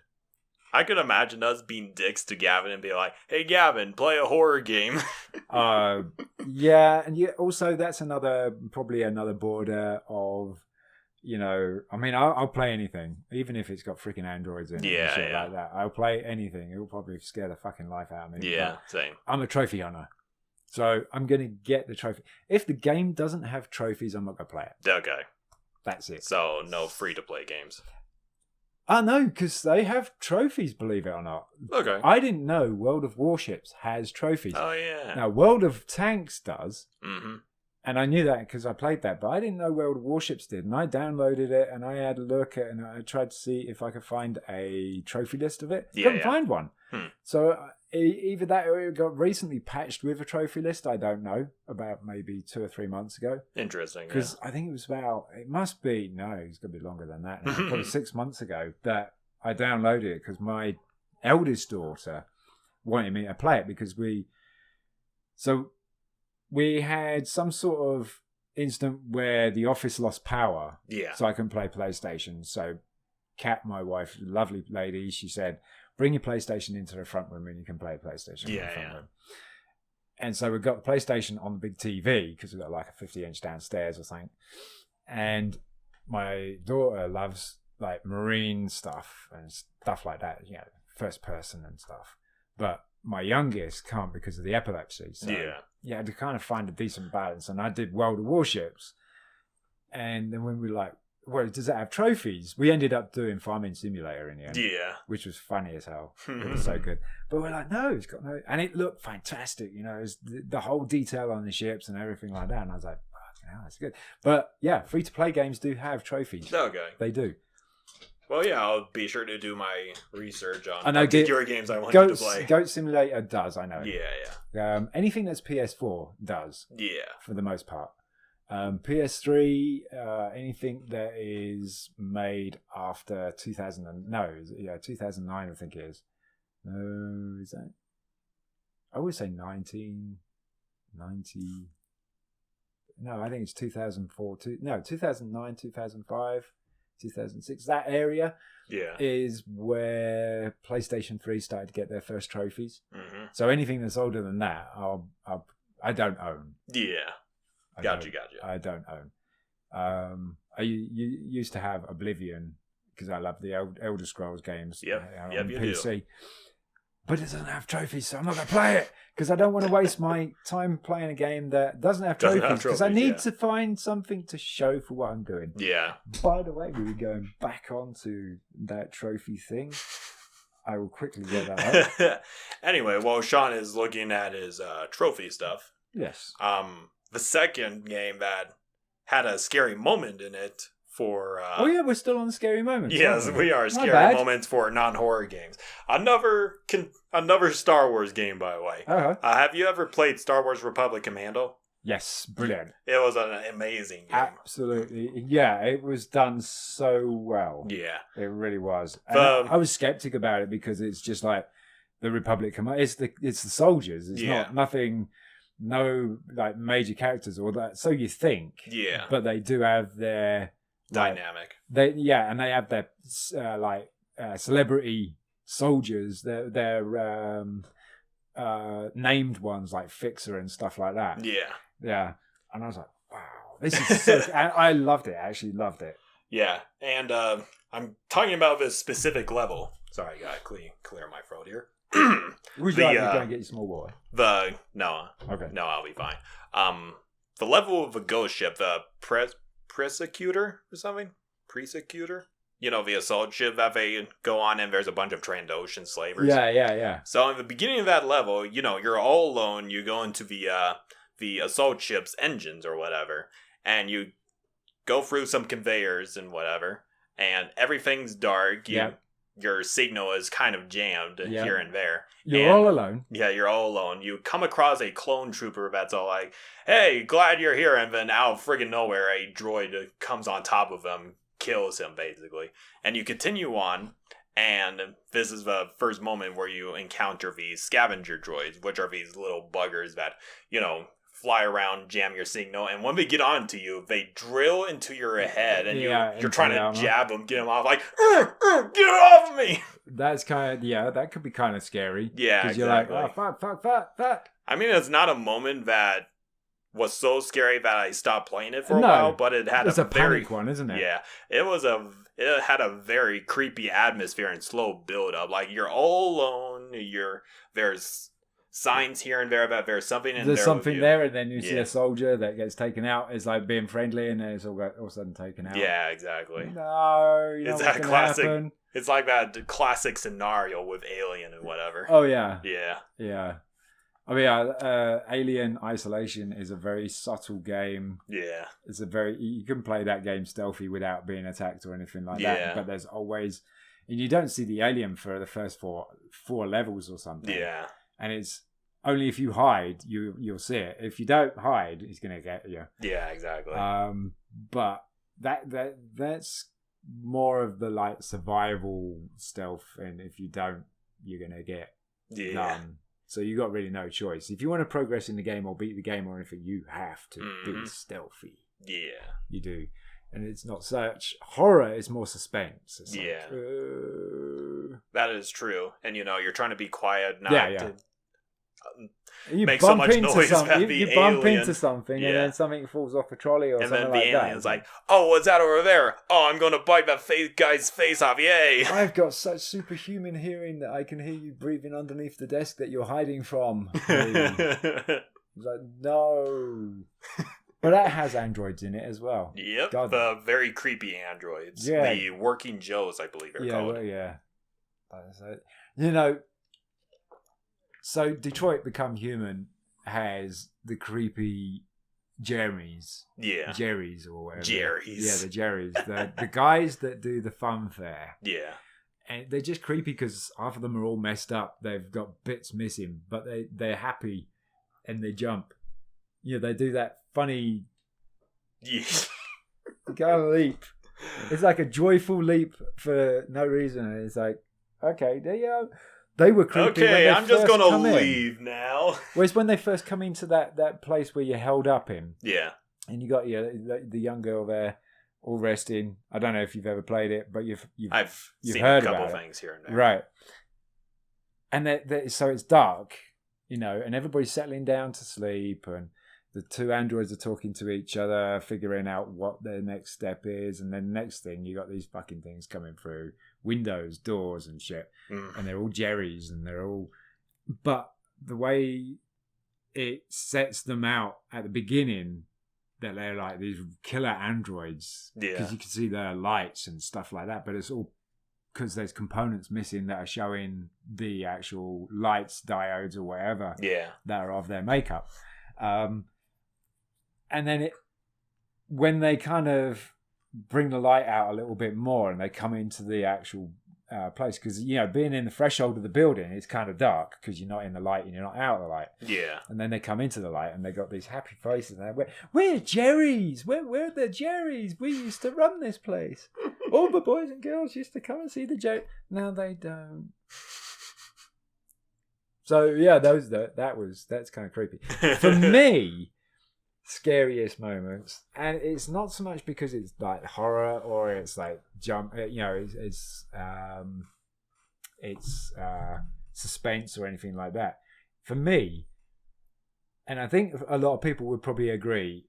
I could imagine us being dicks to Gavin and be like, hey, Gavin, play a horror game. Yeah, and also that's probably another border of, I'll play anything, even if it's got freaking androids in it and shit like that. I'll play anything. It'll probably scare the fucking life out of me. Yeah, same. I'm a trophy hunter. So I'm going to get the trophy. If the game doesn't have trophies, I'm not going to play it. Okay. That's it. So no free-to-play games. No, because they have trophies, believe it or not. Okay. I didn't know World of Warships has trophies. Oh, yeah. Now, World of Tanks does. Mm-hmm. And I knew that because I played that, but I didn't know World of Warships did. And I downloaded it and I had a look at it and I tried to see if I could find a trophy list of it. Couldn't find one. So either that or it got recently patched with a trophy list. I don't know. About maybe 2 or 3 months ago. Interesting. Because I think it was it's going to be longer than that now. Probably 6 months ago that I downloaded it because my eldest daughter wanted me to play it because we had some sort of incident where the office lost power. Yeah. So I couldn't play PlayStation. So Kat, my wife, lovely lady, she said, bring your PlayStation into the front room and you can play PlayStation in the front room. And so we got the PlayStation on the big TV because we've got like a 50-inch downstairs or something. And my daughter loves like marine stuff and stuff like that, first person and stuff. But my youngest can't because of the epilepsy. So you had to kind of find a decent balance. And I did World of Warships. And then when we were like, well, does it have trophies? We ended up doing Farming Simulator in the end. Yeah. Which was funny as hell. It was so good. But we're like, no, it's got no... And it looked fantastic, it's the whole detail on the ships and everything like that. And I was like, that's good. But yeah, free-to-play games do have trophies. Okay. They do. Well, yeah, I'll be sure to do my research on particular games I want to play. Goat Simulator does, I know. Yeah. Anything that's PS4 does. Yeah. For the most part. PS3, anything that is made after 2009, I think it is. No, is that? I would say 1990. No, I think it's 2004. 2009, 2005. 2006, that area is where PlayStation 3 started to get their first trophies. Mm-hmm. So anything that's older than that, I don't own. Yeah, gotcha. I don't own. I used to have Oblivion because I love the Elder Scrolls games. On PC. Do. But it doesn't have trophies, so I'm not going to play it because I don't want to waste my time playing a game that doesn't have trophies because I need to find something to show for what I'm doing. Yeah. By the way, we were going back onto that trophy thing. I will quickly get that up. Anyway, while Sean is looking at his trophy stuff. Yes. The second game that had a scary moment in it for... we're still on the scary moments. Yes, we are. Scary moments for non-horror games. Another Star Wars game, by the way. Uh-huh. Have you ever played Star Wars Republic Commando? Yes, brilliant. It was an amazing game. Absolutely. Yeah, it was done so well. Yeah. It really was. I was skeptic about it because it's just like the Republic Commando. It's the soldiers. It's not nothing... No, like major characters or that. So you think. Yeah. But they do have their... dynamic. And they have their celebrity soldiers. They're named ones like Fixer and stuff like that. Yeah. And I was like, wow, this is so. I loved it. I actually loved it. Yeah, and I'm talking about this specific level. Sorry, I gotta clear my throat here. Would you like to go and get your small water? No. Okay. No, I'll be fine. The level of a ghost ship, the Persecutor or something? Persecutor? The assault ship that they go on and there's a bunch of Trandoshan slavers. Yeah. So in the beginning of that level, you're all alone. You go into the assault ship's engines or whatever, and you go through some conveyors and whatever, and everything's dark. Your signal is kind of jammed here and there. You're all alone. Yeah, you're all alone. You come across a clone trooper that's all like, hey, glad you're here. And then out of friggin' nowhere, a droid comes on top of him, kills him, basically. And you continue on, and this is the first moment where you encounter these scavenger droids, which are these little buggers that, fly around, jam your signal, and when they get onto you, they drill into your head, and you're trying to jab them, get them off, like, get off of me! That's kind of, that could be kind of scary. Yeah, because you're like, oh, fuck. I mean, it's not a moment that was so scary that I stopped playing it for a while, but it had a very panic one, isn't it? Yeah, it had a very creepy atmosphere and slow build up. Like, you're all alone, there's signs here and there about there's something in there. There's something there, and then you see a soldier that gets taken out. It's like being friendly, and then it's all of a sudden taken out. Yeah, exactly. No, you know it's what's that classic. Happen? It's like that classic scenario with Alien and whatever. Oh yeah, yeah. I mean, Alien Isolation is a very subtle game. Yeah, it's you can play that game stealthy without being attacked or anything like that. But there's always, and you don't see the alien for the first four levels or something. Yeah, and it's only if you hide you'll see it. If you don't hide, he's gonna get you. Yeah, exactly. But that's more of the like survival stealth, and if you don't, you're gonna get done. So you got really no choice. If you want to progress in the game or beat the game or anything, you have to be stealthy. Yeah, you do. And it's not such horror; it's more suspense. It's that is true. And you're trying to be quiet, not to you make so much noise. You bump into something, and then something falls off a trolley or something like that. And then the alien's like, "Oh, what's that over there? Oh, I'm going to bite that guy's face off! Yay!" I've got such superhuman hearing that I can hear you breathing underneath the desk that you're hiding from. It's like, no. But that has androids in it as well. Yep, the very creepy androids. Yeah. The working Joes, I believe they're called. Well, yeah. So Detroit Become Human has the creepy Jerrys. Yeah. Jerrys or whatever. Jerrys. Yeah, the Jerrys. the guys that do the funfair. Yeah. And they're just creepy because half of them are all messed up. They've got bits missing, but they're happy and they jump. They do that funny kind of leap. It's like a joyful leap for no reason. It's like, okay, they were creepy. Okay, I'm just gonna leave now. Whereas when they first come into that place where you're held up in, and you got the young girl there, all resting. I don't know if you've ever played it, but you've seen heard a couple about things here and there, right? And so it's dark, and everybody's settling down to sleep, and the two androids are talking to each other, figuring out what their next step is, and then next thing you got these fucking things coming through windows, doors, and shit, and they're all Jerrys, and they're all. But the way it sets them out at the beginning, that they're like these killer androids, because you can see their lights and stuff like that, but it's all because there's components missing that are showing the actual lights, diodes, or whatever that are of their makeup. And then when they kind of bring the light out a little bit more and they come into the actual place, because, being in the threshold of the building, it's kind of dark because you're not in the light and you're not out of the light. Yeah. And then they come into the light and they got these happy faces. And we're Jerry's. We're the Jerry's. We used to run this place. All the boys and girls used to come and see the Jerry. Now they don't. So, yeah, that's kind of creepy. For me, scariest moments, and it's not so much because it's like horror or it's like it's suspense or anything like that. For me, and I think a lot of people would probably agree,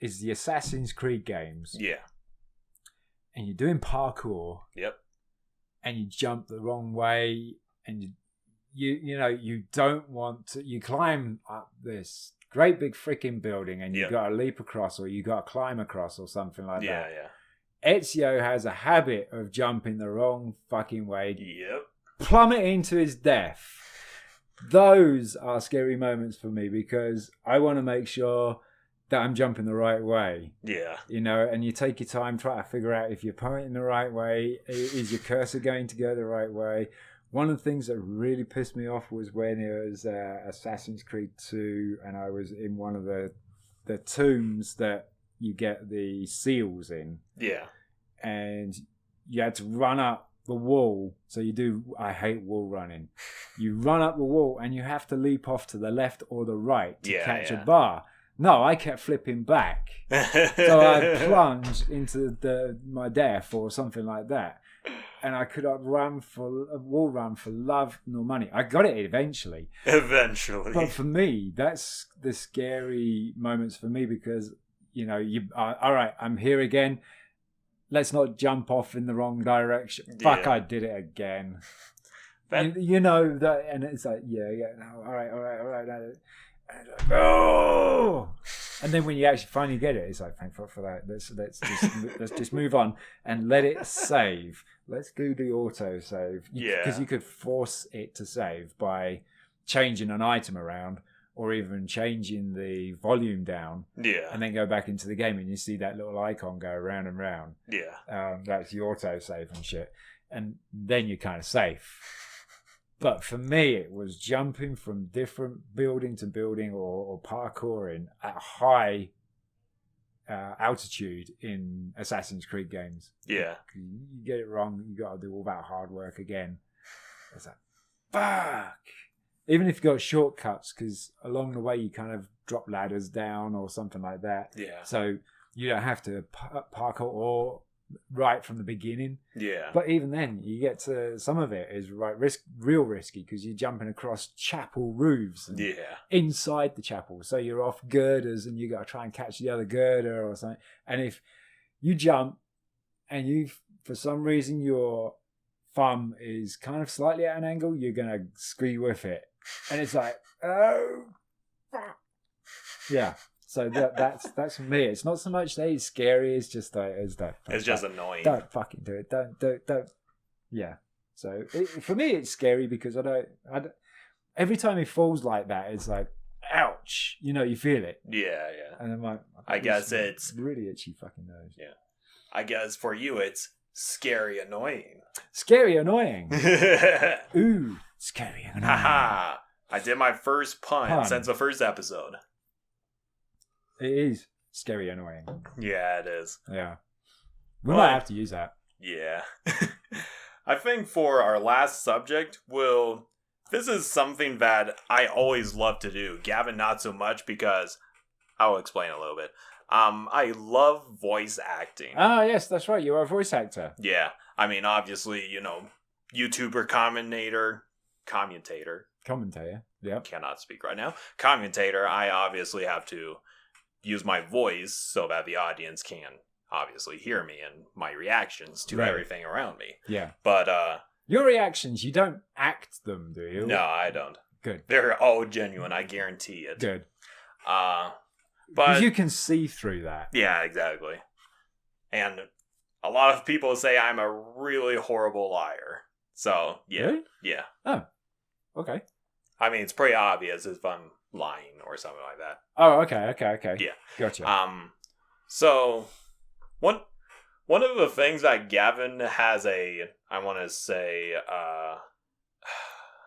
is the Assassin's Creed games. Yeah. And you're doing parkour. Yep. And you jump the wrong way, and you don't want to. You climb up this great big freaking building, and you've got to leap across, or you got to climb across, or something like that. Yeah. Ezio has a habit of jumping the wrong fucking way. Yep. Plummeting to his death. Those are scary moments for me because I want to make sure that I'm jumping the right way. Yeah. And you take your time, try to figure out if you're pointing the right way. Is your cursor going to go the right way? One of the things that really pissed me off was when it was Assassin's Creed 2, and I was in one of the tombs that you get the seals in. Yeah. And you had to run up the wall. So I hate wall running. You run up the wall and you have to leap off to the left or the right to catch a bar. No, I kept flipping back. So I plunged into my death or something like that. And I could not wall run for love nor money. I got it eventually. But for me, that's the scary moments for me because, all right, I'm here again. Let's not jump off in the wrong direction. Fuck, I did it again. You know that, and it's like, yeah, no, all right. And it's like, oh! And then when you actually finally get it, it's like, thank God for that. Let's just move on and let it save. Let's do the auto save. Because you could force it to save by changing an item around, or even changing the volume down. Yeah. And then go back into the game and you see that little icon go round and round. Yeah. That's the auto save and shit. And then you're kind of safe. But for me, it was jumping from different building to building, or parkouring at high altitude in Assassin's Creed games. Yeah. You get it wrong, you got to do all that hard work again. It's like, fuck! Even if you got shortcuts, because along the way you kind of drop ladders down or something like that. Yeah. So you don't have to parkour or right from the beginning. Yeah. But even then, you get to some of it is real risky, because you're jumping across chapel roofs. And inside the chapel, so you're off girders and you got to try and catch the other girder or something. And if you jump and for some reason your thumb is kind of slightly at an angle, you're gonna screw with it, and it's like, oh, fuck. Yeah. So that's for me. It's not so much that it's scary. It's just that it's just annoying. Don't fucking do it. Don't. Yeah. So for me, it's scary because I don't. Every time he falls like that, it's like, ouch. You feel it. Yeah. And I'm like, I guess it's really itchy fucking nose. Yeah. I guess for you, it's scary annoying. Scary annoying. Ooh, scary annoying. Haha. I did my first pun since the first episode. It is scary annoying. Yeah, it is. Yeah. We might have to use that. Yeah. I think for our last subject, this is something that I always love to do. Gavin, not so much, because I'll explain a little bit. I love voice acting. Ah, yes, that's right. You are a voice actor. Yeah. I mean, obviously, YouTuber, commentator. Yeah. Cannot speak right now. Commentator, I obviously have to use my voice so that the audience can obviously hear me and my reactions to everything around me. Yeah. But your reactions, you don't act them, do you? No, I don't. Good. They're all genuine, I guarantee it. Good. But you can see through that. Yeah, exactly. And a lot of people say I'm a really horrible liar. So, yeah. Really? Yeah. Oh. Okay. I mean, it's pretty obvious if I'm lying or something like that. Oh, okay. Yeah. Gotcha. So one of the things that Gavin has I want to say,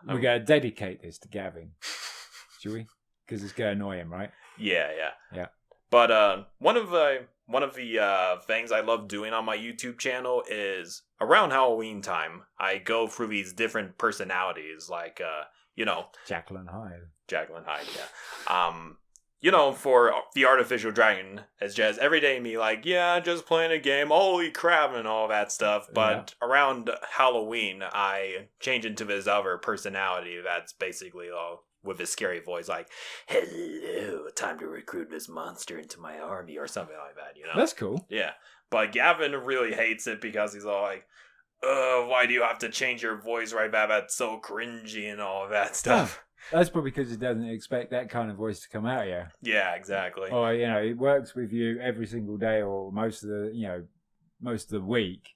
we're going to dedicate this to Gavin. Should we? Because it's going to annoy him, right? Yeah. But one of the things I love doing on my YouTube channel is around Halloween time, I go through these different personalities, like Jacqueline Hyde, yeah. For the ArtificialDragon, it's just everyday me, like, yeah, just playing a game, holy crap, and all that stuff. But around Halloween, I change into this other personality that's basically with his scary voice, like, hello, time to recruit this monster into my army, or something like that, That's cool. Yeah. But Gavin really hates it because he's all like, why do you have to change your voice right back? That's so cringy and all of that stuff. That's probably because he doesn't expect that kind of voice to come out of you. Yeah, exactly. Or, it works with you every single day or most of the week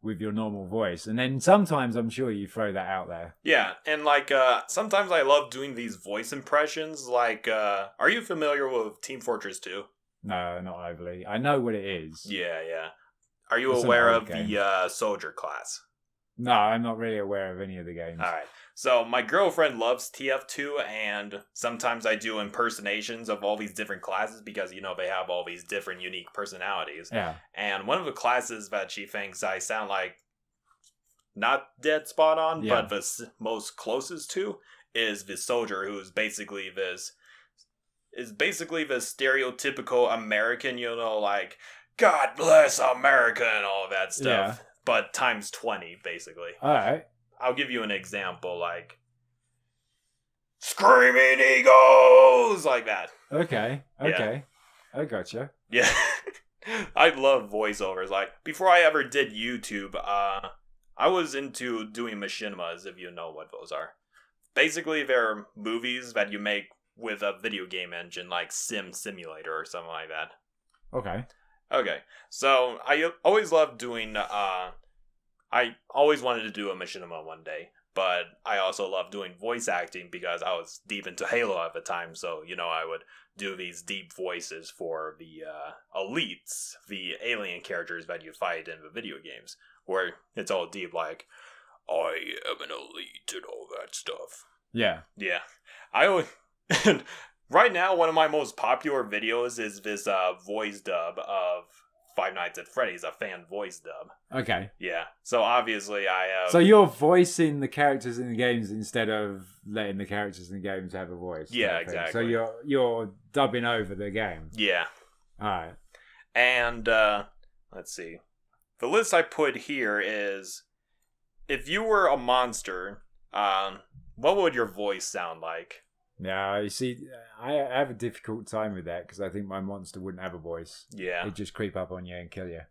with your normal voice. And then sometimes I'm sure you throw that out there. Yeah, and sometimes I love doing these voice impressions. Like, are you familiar with Team Fortress 2? No, not overly. I know what it is. Yeah. Are you aware of the soldier class? No, I'm not really aware of any of the games. All right. So my girlfriend loves TF2, and sometimes I do impersonations of all these different classes because, they have all these different unique personalities. Yeah. And one of the classes that she thinks I sound like not dead spot on, but the most closest to is the soldier, who's basically this stereotypical American, like, God bless America and all of that stuff. Yeah. But times 20, basically. All right. I'll give you an example, like, Screaming Eagles! Like that. Okay. I gotcha. Yeah. I love voiceovers. Like, before I ever did YouTube, I was into doing machinimas, if you know what those are. Basically, they're movies that you make with a video game engine, like Sim Simulator or something like that. Okay. So, I always loved doing, I always wanted to do a machinima one day, but I also loved doing voice acting because I was deep into Halo at the time, so, I would do these deep voices for the elites, the alien characters that you fight in the video games, where it's all deep, like, I am an elite and all that stuff. Yeah. Yeah. Right now, one of my most popular videos is this voice dub of Five Nights at Freddy's, a fan voice dub. Okay. Yeah. So obviously I have... So you're voicing the characters in the games instead of letting the characters in the games have a voice. Yeah, exactly. So you're dubbing over the game. Yeah. Alright. And, let's see. The list I put here is, if you were a monster, what would your voice sound like? Yeah, you see, I have a difficult time with that because I think my monster wouldn't have a voice. Yeah. It'd just creep up on you and kill you.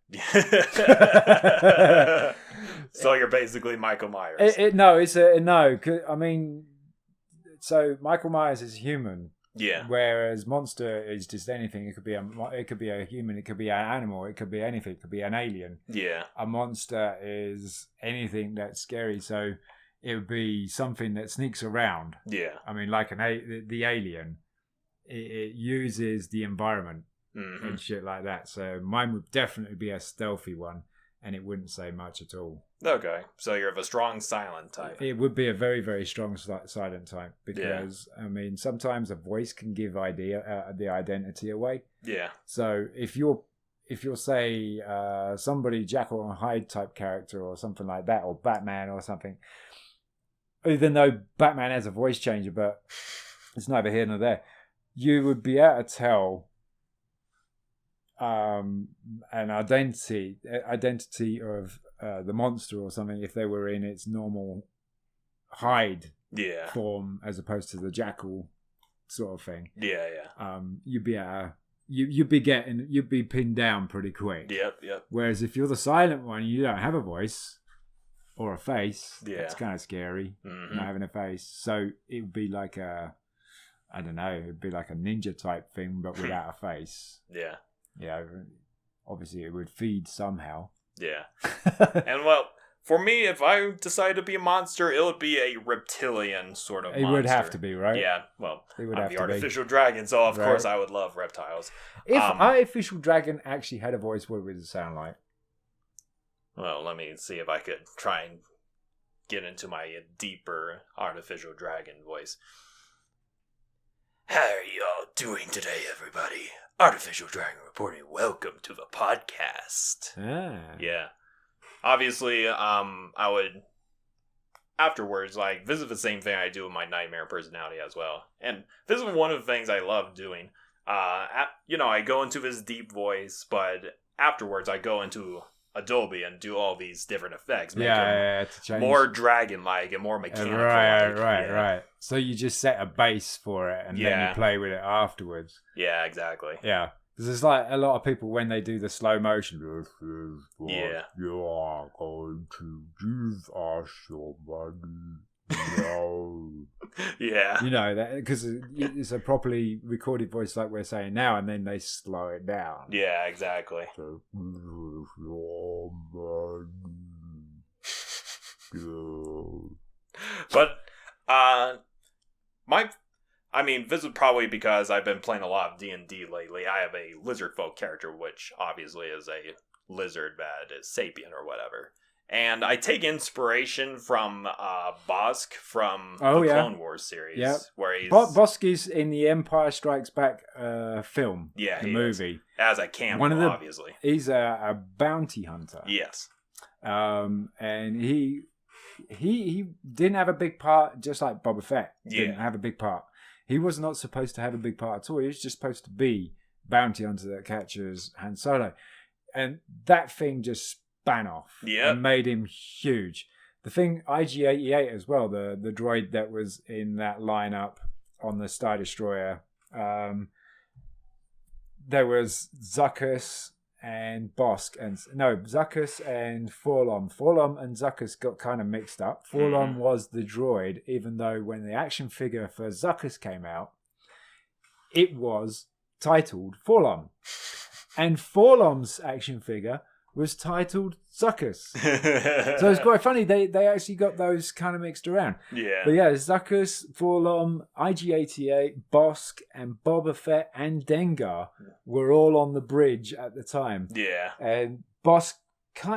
So you're basically Michael Myers. No. I mean, so Michael Myers is human. Yeah. Whereas monster is just anything. It could be a human. It could be an animal. It could be anything. It could be an alien. Yeah. A monster is anything that's scary. So it would be something that sneaks around. Yeah. I mean, like the alien, it uses the environment and shit like that. So mine would definitely be a stealthy one, and it wouldn't say much at all. Okay, so you're of a strong silent type. It would be a very, very strong silent type because, I mean, sometimes a voice can give the identity away. Yeah. So if you're say somebody Jekyll and Hyde type character or something like that, or Batman or something, even though Batman has a voice changer, but it's neither here nor there, you would be able to tell an identity of the monster or something if they were in its normal Hyde form as opposed to the Jackal sort of thing. Yeah. You'd be pinned down pretty quick. Yep. Whereas if you're the silent one, you don't have a voice or a face. Yeah. It's kind of scary not having a face. So it would be like it'd be like a ninja type thing, but without a face. Yeah. Yeah. Obviously, it would feed somehow. Yeah. And well, for me, if I decide to be a monster, it would be a reptilian sort of monster. It would have to be, right? Yeah. Well, it would I'm have the to artificial dragon, so of course I would love reptiles. If artificial dragon actually had a voice, what would it sound like? Well, let me see if I could try and get into my deeper artificial dragon voice. How are you all doing today, everybody? Artificial Dragon reporting. Welcome to the podcast. Yeah. Obviously, I would afterwards this is the same thing I do with my nightmare personality as well. And this is one of the things I love doing. I go into this deep voice, but afterwards I go into Adobe and do all these different effects, make them more dragon-like and more mechanical. Right. So you just set a base for it and then you play with it afterwards. Yeah, exactly. Yeah, because there's like a lot of people when they do the slow motion. Yeah. You are going to give us your money. No. Yeah. That because it's a properly recorded voice like we're saying now, and then they slow it down. Yeah, exactly. So, but this is probably because I've been playing a lot of D&D lately. I have a lizard folk character, which obviously is a lizard that is sapient or whatever. And I take inspiration from Bosk from the Clone Wars series. Yep. Where he's... Bosk is in the Empire Strikes Back film. Yeah, the movie. As a cameo, obviously. He's a bounty hunter. Yes. And he didn't have a big part, just like Boba Fett. Didn't have a big part. He was not supposed to have a big part at all. He was just supposed to be bounty hunter that catches Han Solo. And that thing just span off and made him huge. The thing, IG-88 as well, the droid that was in that lineup on the Star Destroyer, there was Zuckuss and Bosk Zuckuss and Forlom. Forlom and Zuckuss got kind of mixed up. Forlom was the droid, even though when the action figure for Zuckuss came out, it was titled Forlom. And Forlom's action figure was titled Zuckuss. So it's quite funny. They actually got those kind of mixed around. Yeah. But yeah, Zuckuss, Forlom, IG-88, Bosk, and Boba Fett and Dengar were all on the bridge at the time. Yeah. And Bosk,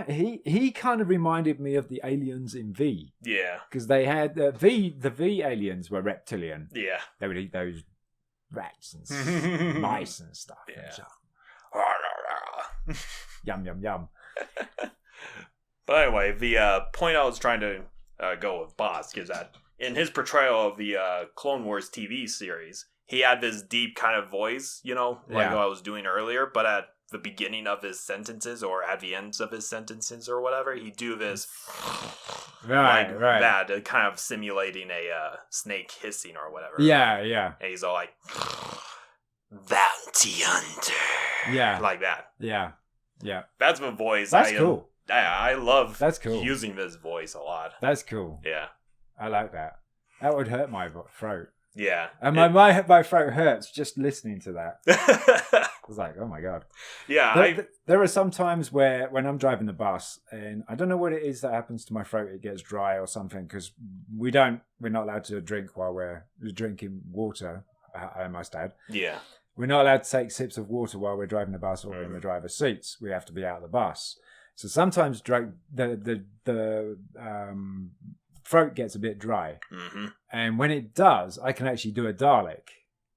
he kind of reminded me of the aliens in V. Yeah. Because they had the V aliens were reptilian. Yeah. They would eat those rats and mice and stuff. Yeah. And so, yum, yum, yum. But anyway, the point I was trying to go with Bosk is that in his portrayal of the Clone Wars TV series, he had this deep kind of voice, like what I was doing earlier, but at the beginning of his sentences or at the ends of his sentences or whatever, he'd do this right. that, kind of simulating a snake hissing or whatever. Yeah. And he's all like, Bounty Hunter. Yeah. Like that. Yeah. That's the voice. That's cool. I love That's cool. using this voice a lot. That's cool. Yeah. I like that. That would hurt my throat. Yeah. And my throat hurts just listening to that. I was like, oh my God. Yeah. There are some times when I'm driving the bus and I don't know what it is that happens to my throat. It gets dry or something because we're not allowed to drink while we're drinking water, I must add. Yeah. We're not allowed to take sips of water while we're driving the bus or in the driver's seats. We have to be out of the bus. So sometimes the throat gets a bit dry. Mm-hmm. And when it does, I can actually do a Dalek.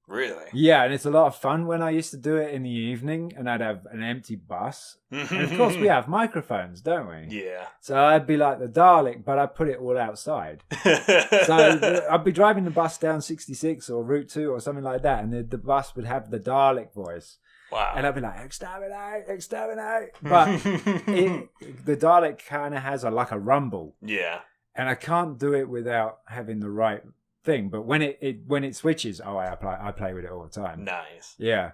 Really? Yeah, and it's a lot of fun when I used to do it in the evening and I'd have an empty bus. And of course we have microphones, don't we? Yeah. So I'd be like the Dalek, but I'd put it all outside. So I'd be driving the bus down 66 or Route 2 or something like that, and the bus would have the Dalek voice. Wow. And I'd be like, exterminate. But the Dalek kind of has a rumble. Yeah. And I can't do it without having the right thing. But when it switches, I play with it all the time. Nice. Yeah.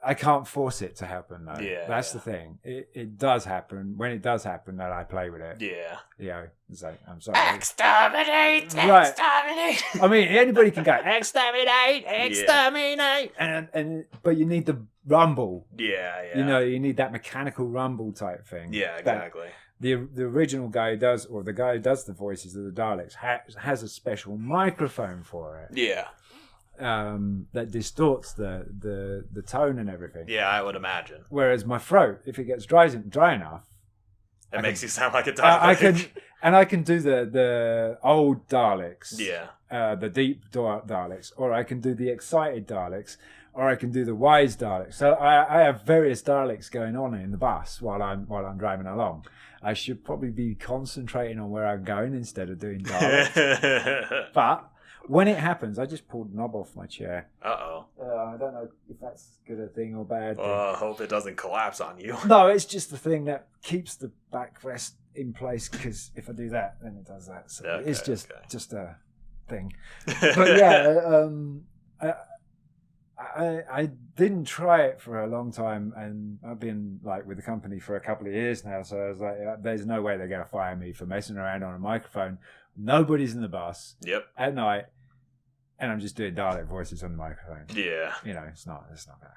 I can't force it to happen though. Yeah. That's the thing. It does happen. When it does happen, then I play with it. Yeah. Yeah. It's like, I'm sorry. Exterminate! Right. Exterminate! I mean, anybody can go exterminate, exterminate, and but you need the rumble. Yeah. You need that mechanical rumble type thing. Yeah, exactly. The original guy who does, or the guy who does the voices of the Daleks has a special microphone for it. Yeah. That distorts the tone and everything. Yeah, I would imagine. Whereas my throat, if it gets dry enough, it makes you sound like a Dalek. I can do the old Daleks. Yeah. The deep Daleks, or I can do the excited Daleks, or I can do the wise Daleks. So I have various Daleks going on in the bus while I'm driving along. I should probably be concentrating on where I'm going instead of doing Daleks. But when it happens, I just pulled the knob off my chair. Uh-oh. I don't know if that's a good thing or bad thing. I hope it doesn't collapse on you. No, it's just the thing that keeps the backrest in place, because if I do that, then it does that. So okay, it's just a thing. But yeah, I didn't try it for a long time, and I've been with the company for a couple of years now, so I was like, there's no way they're going to fire me for messing around on a microphone. Nobody's in the bus at night, and I'm just doing Dalek voices on the microphone. Yeah. It's not gonna happen.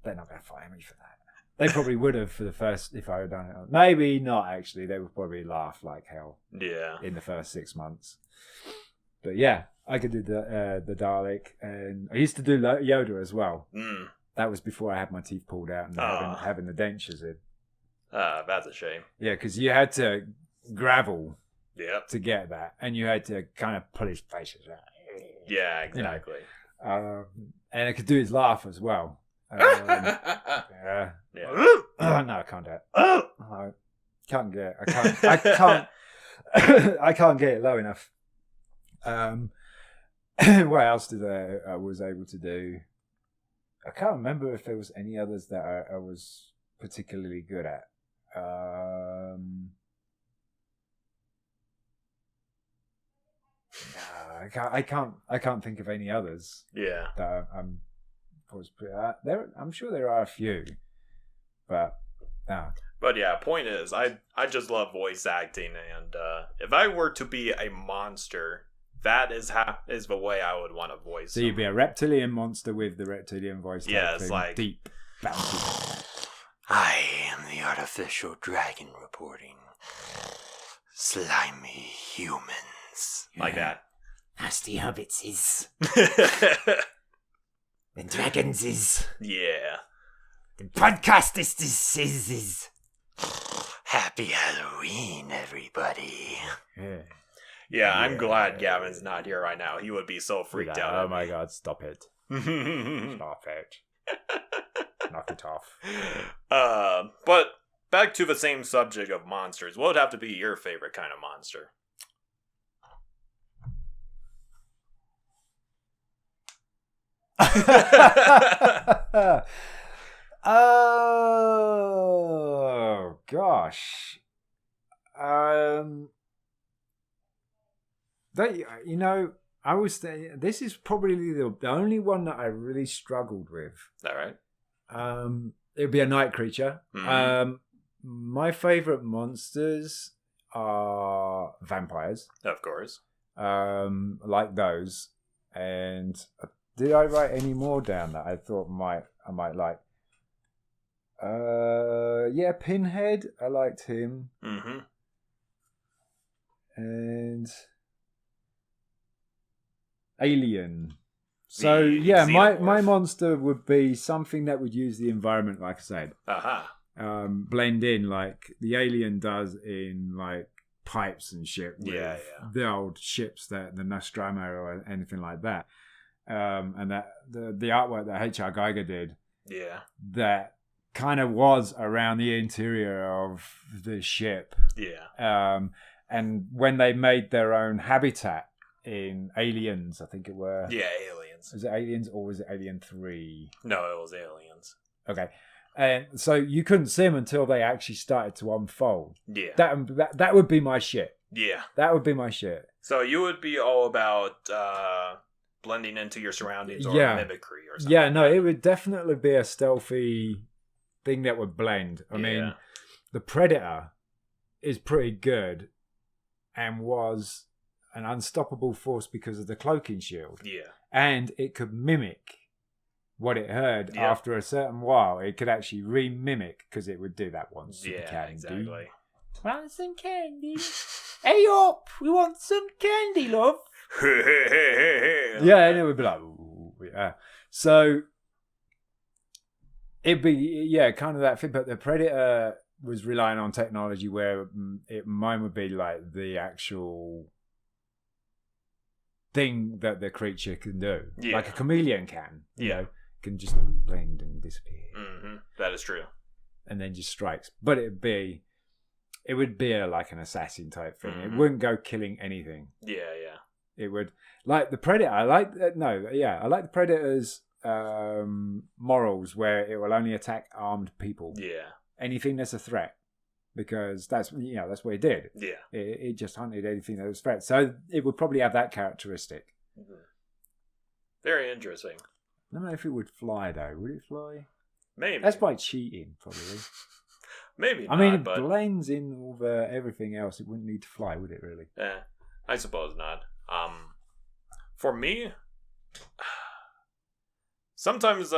They're not going to fire me for that. They probably would have for the first, if I had done it. Maybe not, actually. They would probably laugh like hell. Yeah. In the first 6 months. But yeah, I could do the Dalek, and I used to do Yoda as well. Mm. That was before I had my teeth pulled out and having the dentures in. That's a shame. Yeah, because you had to gravel to get that, and you had to kind of pull his faces out. Yeah, exactly. And I could do his laugh as well. Yeah. No, I can't do it. I can't get it. I can't. I can't get it low enough. What else did I was able to do? I can't remember if there was any others that I was particularly good at. No, I can't think of any others. Yeah. That I'm was I'm sure there are a few, but But yeah, point is, I just love voice acting, and if I were to be a monster, that is the way I would want to voice. So you'd be a reptilian monster with the reptilian voice. Yeah, it's like deep bouncy. I am the artificial dragon reporting. Slimy humans. Like that. Nasty hobbits is. And dragons is. Yeah. The podcast is. Happy Halloween, everybody. Yeah, I'm glad Gavin's not here right now. He would be so freaked out. Oh my god, stop it. Stop it. Knock it off. But back to the same subject of monsters. What would have to be your favorite kind of monster? Oh gosh. I was this is probably the only one that I really struggled with. All right. It would be a night creature. Mm-hmm. My favorite monsters are vampires. Of course. Like those. And did I write any more down that I thought I might like? Yeah, Pinhead. I liked him. Mm-hmm. And Alien. So yeah, my monster would be something that would use the environment, like I said. Blend in like the Alien does in like pipes and shit with the old ships, that the Nostromo or anything like that. And that the artwork that H.R. Geiger did, that kind of was around the interior of the ship. And when they made their own habitat in Aliens, I think it were. Yeah, Aliens. Was it Aliens or was it Alien 3? No, it was Aliens. Okay. And so you couldn't see them until they actually started to unfold. Yeah. That would be my shit. Yeah. That would be my shit. So you would be all about blending into your surroundings or mimicry or something. Yeah, no, it would definitely be a stealthy thing that would blend. I mean, the Predator is pretty good and was an unstoppable force because of the cloaking shield. Yeah. And it could mimic what it heard after a certain while. It could actually re-mimic because it would do that once. Yeah, exactly. Want some candy? Hey up! We want some candy, love. Yeah, and it would be like, ooh, yeah. So it'd be kind of that fit. But the Predator was relying on technology where mine would be like the actual thing that the creature can do, like a chameleon can. You know, can just blend and disappear. Mm-hmm. That is true. And then just strikes. But it would be like an assassin type thing. Mm-hmm. It wouldn't go killing anything. Yeah. It would, like the Predator. I like the Predator's morals where it will only attack armed people. Yeah. Anything that's a threat, because that's what it did. Yeah. It just hunted anything that was a threat. So it would probably have that characteristic. Mm-hmm. Very interesting. I don't know if it would fly though. Would it fly? Maybe. That's by cheating, probably. Maybe. I mean, it blends in over everything else. It wouldn't need to fly, would it? Really? Yeah, I suppose not. For me, sometimes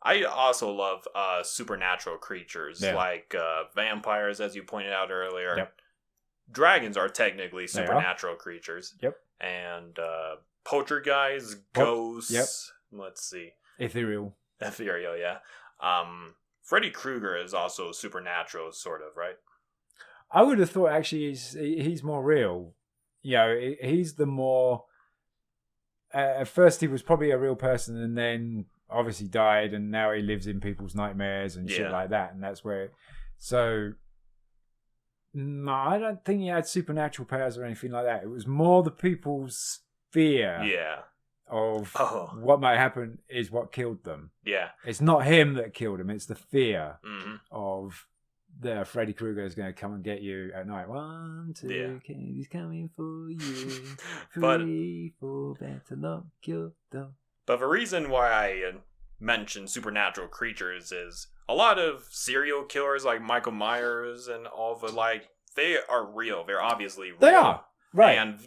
I also love supernatural creatures like vampires, as you pointed out earlier. Yep. Dragons are technically supernatural creatures. Yep. And poltergeists, ghosts. Yep. Let's see. Ethereal, yeah. Freddy Krueger is also supernatural, sort of, right? I would have thought actually he's more real. He's the more... at first he was probably a real person and then obviously died and now he lives in people's nightmares and shit like that. And that's where... So... No, I don't think he had supernatural powers or anything like that. It was more the people's fear of what might happen is what killed them. Yeah. It's not him that killed him. It's the fear of the Freddy Krueger is going to come and get you at night. 1, 2, he's coming for you. 3, 4, better lock your door. But the reason why mention supernatural creatures is a lot of serial killers like Michael Myers and all the they are real. They're obviously real. They are, right. And,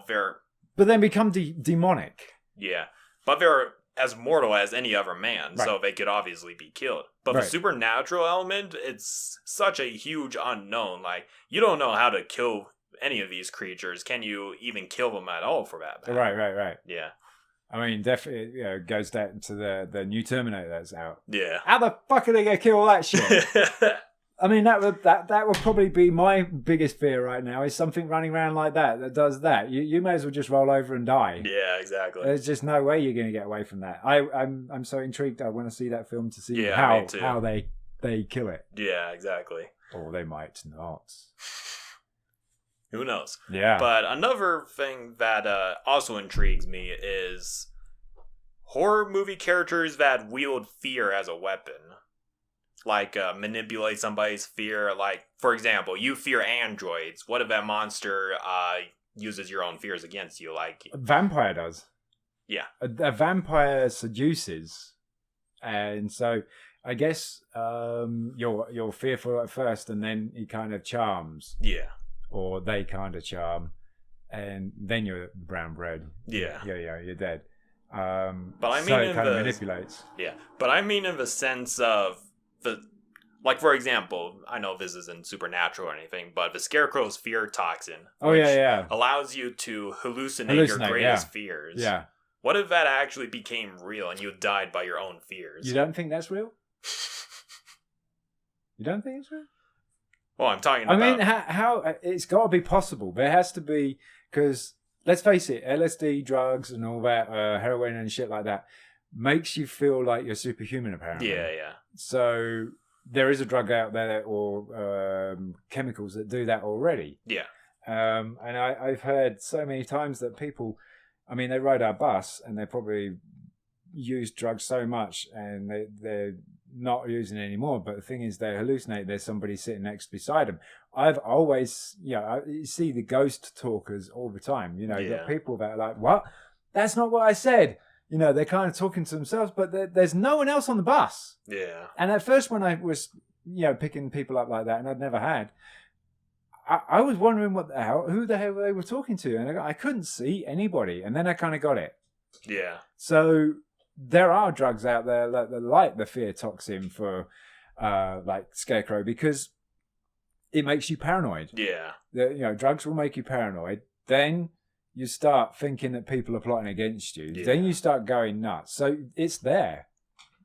they're... But then become demonic. Yeah. But they're as mortal as any other man, right. So they could obviously be killed. But the supernatural element, it's such a huge unknown. You don't know how to kill any of these creatures. Can you even kill them at all for that matter? Right. Yeah. I mean, definitely, goes down to the new Terminator that's out. Yeah. How the fuck are they gonna kill all that shit? I mean, that would probably be my biggest fear right now, is something running around like that does that. You may as well just roll over and die. Yeah, exactly. There's just no way you're going to get away from that. I'm so intrigued. I want to see that film to see how they kill it. Yeah, exactly. Or they might not. Who knows? Yeah. But another thing that also intrigues me is horror movie characters that wield fear as a weapon. Manipulate somebody's fear. For example, you fear androids. What if that monster uses your own fears against you? A vampire does. Yeah. A vampire seduces. And so I guess you're fearful at first, and then he kind of charms. Yeah. Or they kind of charm. And then you're brown bread. Yeah. Yeah, you're dead. But I mean, so it kind of manipulates. Yeah. But I mean in the sense of for example, I know this isn't supernatural or anything, but the Scarecrow's fear toxin allows you to hallucinate your greatest fears. Yeah. What if that actually became real and you died by your own fears? You don't think that's real? You don't think it's real? Well, I'm talking about... I mean, how it's got to be possible. There has to be, because let's face it, LSD, drugs and all that, heroin and shit like that, makes you feel like you're superhuman, apparently. Yeah. So there is a drug out there or chemicals that do that already. Yeah. And I've heard so many times that people, I mean, they ride our bus and they probably use drugs so much and they're not using it anymore. But the thing is, they hallucinate there's somebody sitting next beside them. I've always, you see the ghost talkers all the time. You got people that are like, what? That's not what I said. They're kind of talking to themselves, but there's no one else on the bus. Yeah. And at first when I was, picking people up like that, and I'd never had, I was wondering who the hell they were talking to. And I couldn't see anybody. And then I kind of got it. Yeah. So there are drugs out there that like the fear toxin for Scarecrow, because it makes you paranoid. Yeah. Drugs will make you paranoid. Then you start thinking that people are plotting against you. Yeah. Then you start going nuts. So it's there.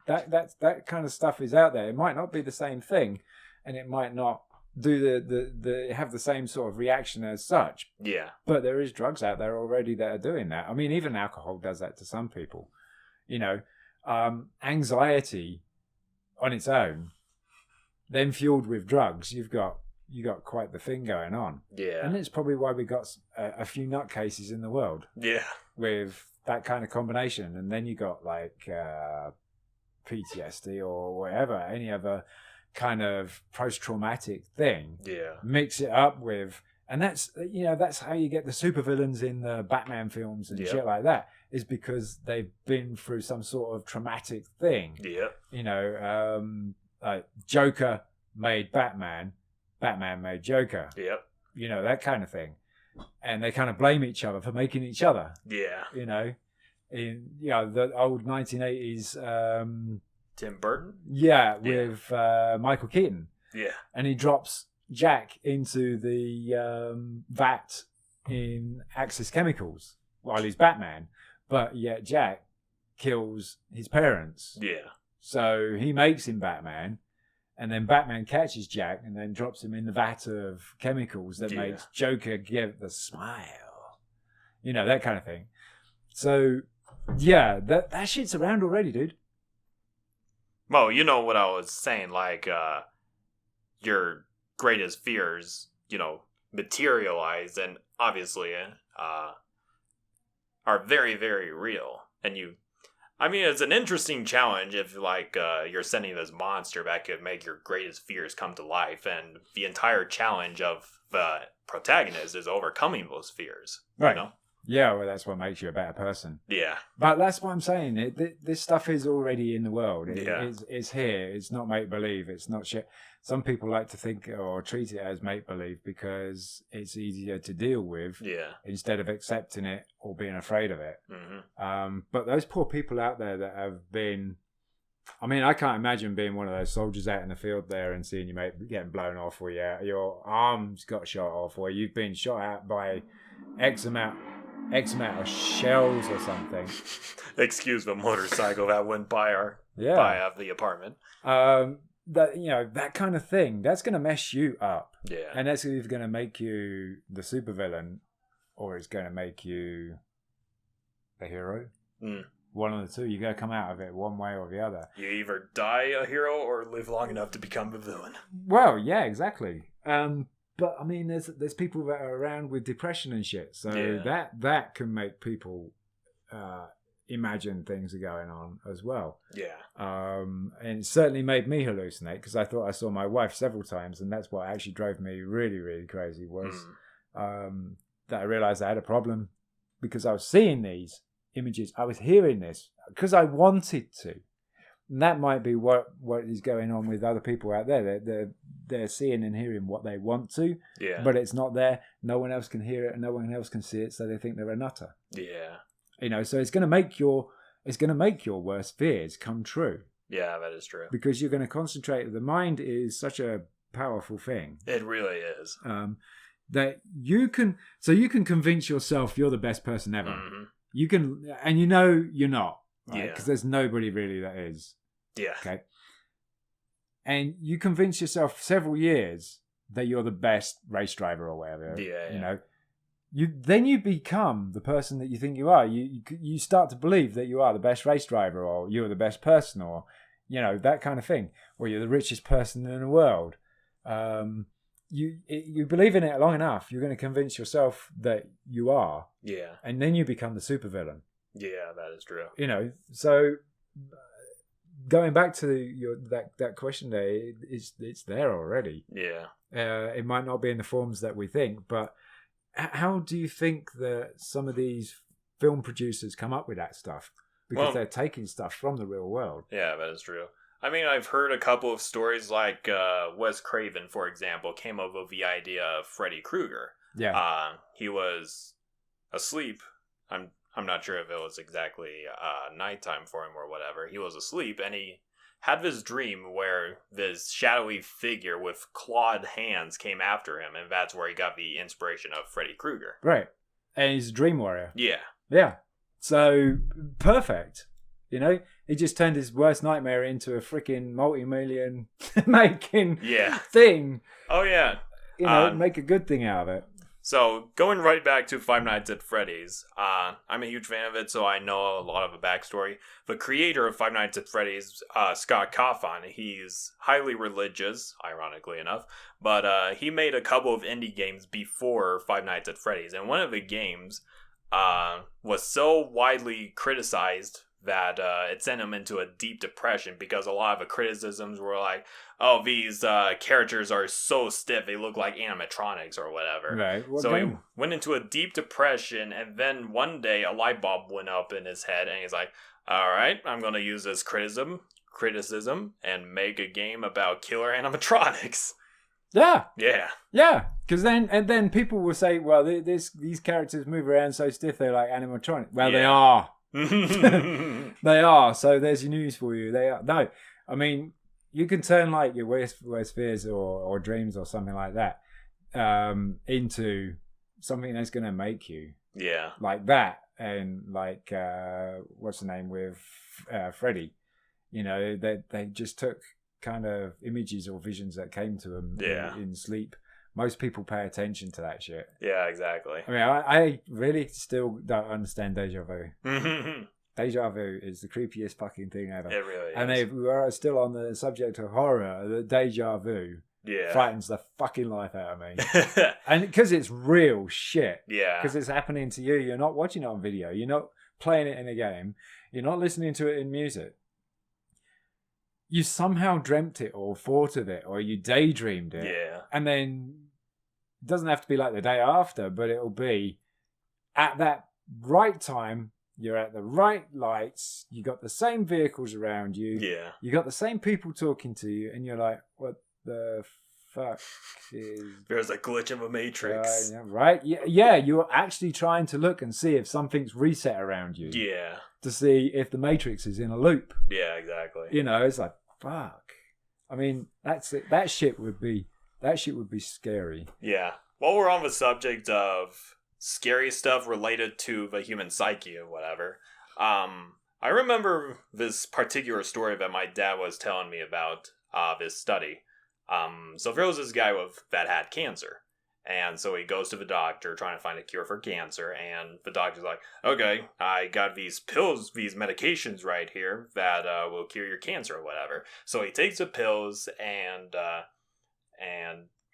That kind of stuff is out there. It might not be the same thing, and it might not do the have the same sort of reaction as such. Yeah. But there is drugs out there already that are doing that. I mean, even alcohol does that to some people. Anxiety on its own, then fueled with drugs, you got quite the thing going on. Yeah. And it's probably why we got a few nutcases in the world. Yeah. With that kind of combination. And then you got PTSD or whatever, any other kind of post-traumatic thing. Yeah. Mix it up with, and that's how you get the supervillains in the Batman films and shit like that, is because they've been through some sort of traumatic thing. Yeah. Like Joker made Batman. Batman made Joker. Yep. That kind of thing. And they kind of blame each other for making each other. Yeah. In the old 1980s Tim Burton? Yeah, with Michael Keaton. Yeah. And he drops Jack into the vat in Axis Chemicals while he's Batman. But yet Jack kills his parents. Yeah. So he makes him Batman. And then Batman catches Jack and then drops him in the vat of chemicals that makes Joker give the smile. That kind of thing. So, yeah, that shit's around already, dude. Well, you know what I was saying, your greatest fears, materialize and obviously are very, very real. And it's an interesting challenge if, you're sending this monster that could make your greatest fears come to life, and the entire challenge of the protagonist is overcoming those fears. Right. Yeah, well, that's what makes you a better person. Yeah. But that's what I'm saying. This stuff is already in the world. Yeah. It's here. It's not make-believe. It's not shit. Some people like to think or treat it as make-believe because it's easier to deal with instead of accepting it or being afraid of it. Mm-hmm. But those poor people out there that have been... I mean, I can't imagine being one of those soldiers out in the field there and seeing you mate getting blown off, or your arms got shot off, or you've been shot out by X amount of shells or something. Excuse the motorcycle that went by the apartment. That kind of thing, that's going to mess you up. Yeah. And that's either going to make you the supervillain or it's going to make you the hero. Mm. One of the two. You're going to come out of it one way or the other. You either die a hero or live long enough to become a villain. Well, yeah, exactly. But I mean, there's people that are around with depression and shit, so that can make people imagine things are going on as well. Yeah. And it certainly made me hallucinate because I thought I saw my wife several times, and that's what actually drove me really, really crazy was that I realized I had a problem because I was seeing these images, I was hearing this because I wanted to. And that might be what is going on with other people out there. They're seeing and hearing what they want to, but it's not there. No one else can hear it, and no one else can see it, so they think they're a nutter. Yeah. So it's going to make your worst fears come true. Yeah, that is true. Because you're going to concentrate. The mind is such a powerful thing. It really is. That you can convince yourself you're the best person ever. Mm-hmm. You can, and you're not. Right? Because there's nobody really that is. Yeah. Okay. And you convince yourself several years that you're the best race driver or whatever. Yeah. Then you become the person that you think you are. You start to believe that you are the best race driver, or you're the best person, or that kind of thing, or you're the richest person in the world. You believe in it long enough, you're going to convince yourself that you are. Yeah. And then you become the supervillain. Yeah, that is true. So going back to that question there, it's there already. Yeah. It might not be in the forms that we think, but how do you think that some of these film producers come up with that stuff? Because they're taking stuff from the real world. Yeah, that is true. I mean, I've heard a couple of stories like Wes Craven, for example, came up with the idea of Freddy Krueger. Yeah. He was asleep. I'm not sure if it was exactly nighttime for him or whatever. He was asleep, and he had this dream where this shadowy figure with clawed hands came after him, and that's where he got the inspiration of Freddy Krueger. Right. And he's a dream warrior. Yeah. Yeah. So, perfect. He just turned his worst nightmare into a freaking multi-million making thing. Oh, yeah. Make a good thing out of it. So, going right back to Five Nights at Freddy's, I'm a huge fan of it, so I know a lot of the backstory. The creator of Five Nights at Freddy's, Scott Cawthon, he's highly religious, ironically enough, but he made a couple of indie games before Five Nights at Freddy's, and one of the games was so widely criticized that it sent him into a deep depression because a lot of the criticisms were like, oh, these characters are so stiff, they look like animatronics or whatever. Right. So he went into a deep depression, and then one day a light bulb went up in his head, and he's like, all right, I'm going to use this criticism and make a game about killer animatronics. Yeah. Yeah. Yeah. Because then people will say, well, these characters move around so stiff, they're like animatronics. Well, they are. They are. So there's your news for you. They are. No, I mean, you can turn like your worst fears or dreams or something like that into something that's going to make you like that. And like what's the name with Freddy, they just took kind of images or visions that came to them in sleep. Most people pay attention to that shit. Yeah, exactly. I mean, I really still don't understand deja vu. Deja vu is the creepiest fucking thing ever. It really is. And if we are still on the subject of horror, the deja vu frightens the fucking life out of me. And because it's real shit. Yeah. Because it's happening to you. You're not watching it on video. You're not playing it in a game. You're not listening to it in music. You somehow dreamt it or thought of it or you daydreamed it. Yeah. And then it doesn't have to be like the day after, but it'll be at that right time. You're at the right lights. You got the same vehicles around you. Yeah. You got the same people talking to you, and you're like, what the fuck is... There's a glitch of a matrix. Right? Yeah, you're actually trying to look and see if something's reset around you. Yeah. To see if the matrix is in a loop. Yeah, exactly. It's like, fuck. I mean, that's it. That shit would be scary. Yeah. While we're on the subject of scary stuff related to the human psyche or whatever, I remember this particular story that my dad was telling me about this study. So there was this guy that had cancer. And so he goes to the doctor trying to find a cure for cancer. And the doctor's like, okay, I got these pills, these medications right here that will cure your cancer or whatever. So he takes the pills and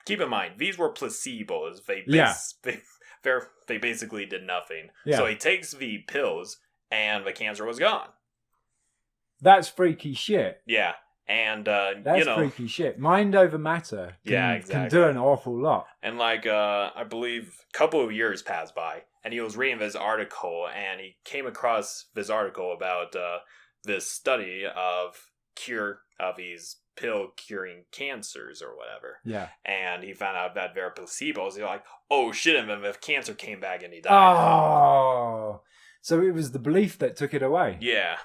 keep in mind, these were placebos. They basically did nothing. Yeah. So he takes the pills and the cancer was gone. That's freaky shit. Yeah. And, that's freaky shit. Mind over matter can do an awful lot. And, I believe a couple of years passed by, and he was reading this article, and he came across this article about this study of these pill curing cancers or whatever. Yeah. And he found out that they're placebos. He's like, oh, shit, and then the cancer came back and he died. Oh! So it was the belief that took it away? Yeah.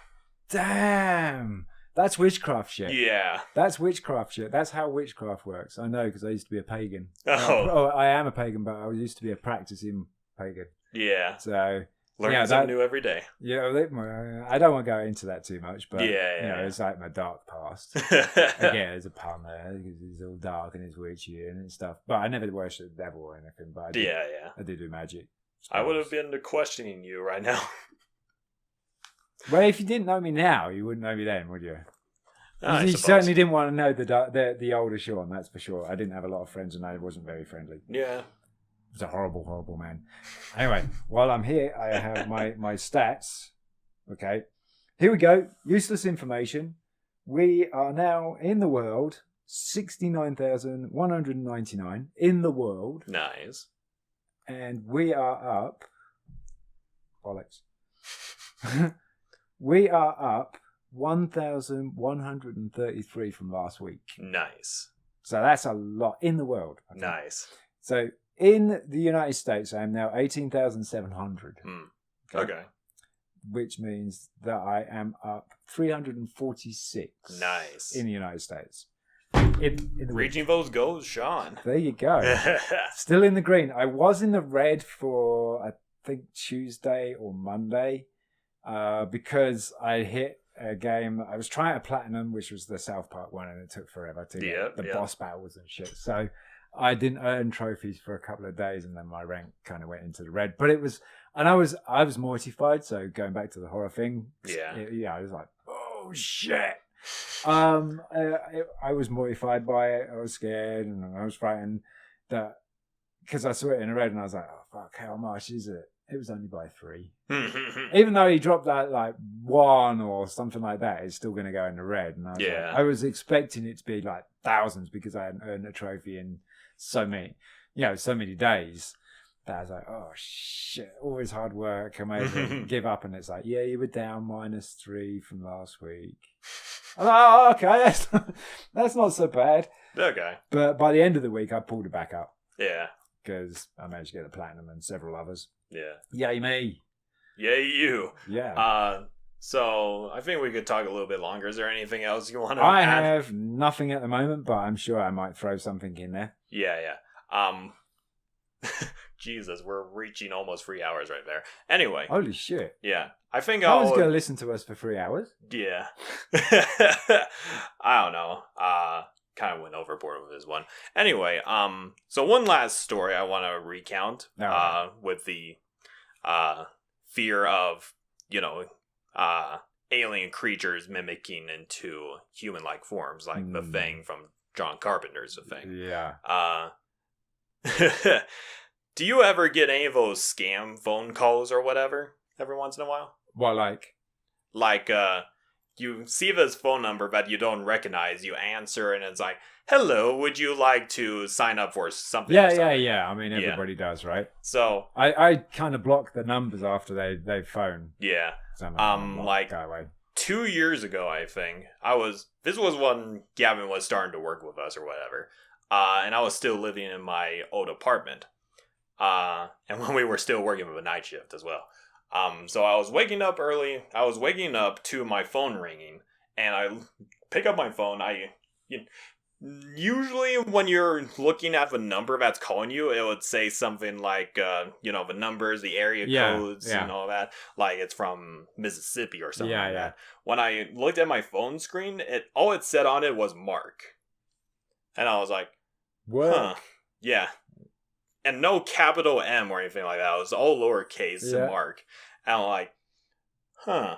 Damn! That's witchcraft shit. Yeah. That's witchcraft shit. That's how witchcraft works. I know, because I used to be a pagan. Oh. I am a pagan, but I used to be a practicing pagan. Yeah. So... Learning something new every day. Yeah, I don't want to go into that too much, but it's like my dark past. Again, there's a pun there, because it's all dark and it's witchy and stuff. But I never worshipped the devil or anything, but I did do magic. I would have been questioning you right now. Well, if you didn't know me now, you wouldn't know me then, would you? You certainly didn't want to know the older Sean, that's for sure. I didn't have a lot of friends and I wasn't very friendly. Yeah. It was a horrible, horrible man. Anyway, while I'm here, I have my stats. Okay. Here we go. Useless information. We are now in the world, 69,199 in the world. Nice. And we are up... Bollocks. We are up 1,133 from last week. Nice. So that's a lot in the world. Nice. So in the United States, I am now 18,700. Okay. Which means that I am up 346. Nice. In the United States. Reaching those goals, Sean. There you go. Still in the green. I was in the red for, I think, Tuesday or Monday. Because I hit a game, I was trying to platinum, which was the South Park one, and it took forever to get the boss battles and shit. So I didn't earn trophies for a couple of days, and then my rank kind of went into the red. But it was, and I was mortified. So going back to the horror thing, I was like, oh shit. I was mortified by it. I was scared and I was frightened that because I saw it in the red, and I was like, oh fuck, how much is it? It was only by 3. Even though he dropped that 1 or something like that, it's still going to go in the red. And I was expecting it to be like thousands because I hadn't earned a trophy in so many days. That I was like, oh shit, always hard work. I may as well give up. And it's like, yeah, you were down -3 from last week. I'm like, oh, okay, that's not so bad. Okay. But by the end of the week, I pulled it back up. Yeah. Because I managed to get the platinum and several others. Yeah. Yay me. Yay you. Yeah. So I think we could talk a little bit longer. Is there anything else you want to add? I have nothing at the moment, but I'm sure I might throw something in there. Yeah. Jesus, we're reaching almost 3 hours right there. Anyway. Holy shit. Yeah. I think I was going to listen to us for 3 hours. Yeah. I don't know. Kind of went overboard with this one. Anyway, so one last story I want to recount with the fear of, alien creatures mimicking into human-like forms, like the Thing from John Carpenter's The Thing. Yeah. Do you ever get any of those scam phone calls or whatever every once in a while? What, like? Like, you see this phone number that you don't recognize, you answer, and it's like, hello, would you like to sign up for something? Yeah. I mean, everybody does, right? So I kind of block the numbers after they phone. Yeah. So like go away. 2 years ago, I think, this was when Gavin was starting to work with us or whatever. And I was still living in my old apartment. And when we were still working with a night shift as well. So I was waking up early. I was waking up to my phone ringing, and I pick up my phone. Usually when you're looking at the number that's calling you, it would say something like, the numbers, the area codes, and all that. Like it's from Mississippi or something like that. When I looked at my phone screen, all it said on it was Mark. And I was like, what? Huh. Yeah. And no capital M or anything like that. It was all lowercase and Mark. And I'm like, huh.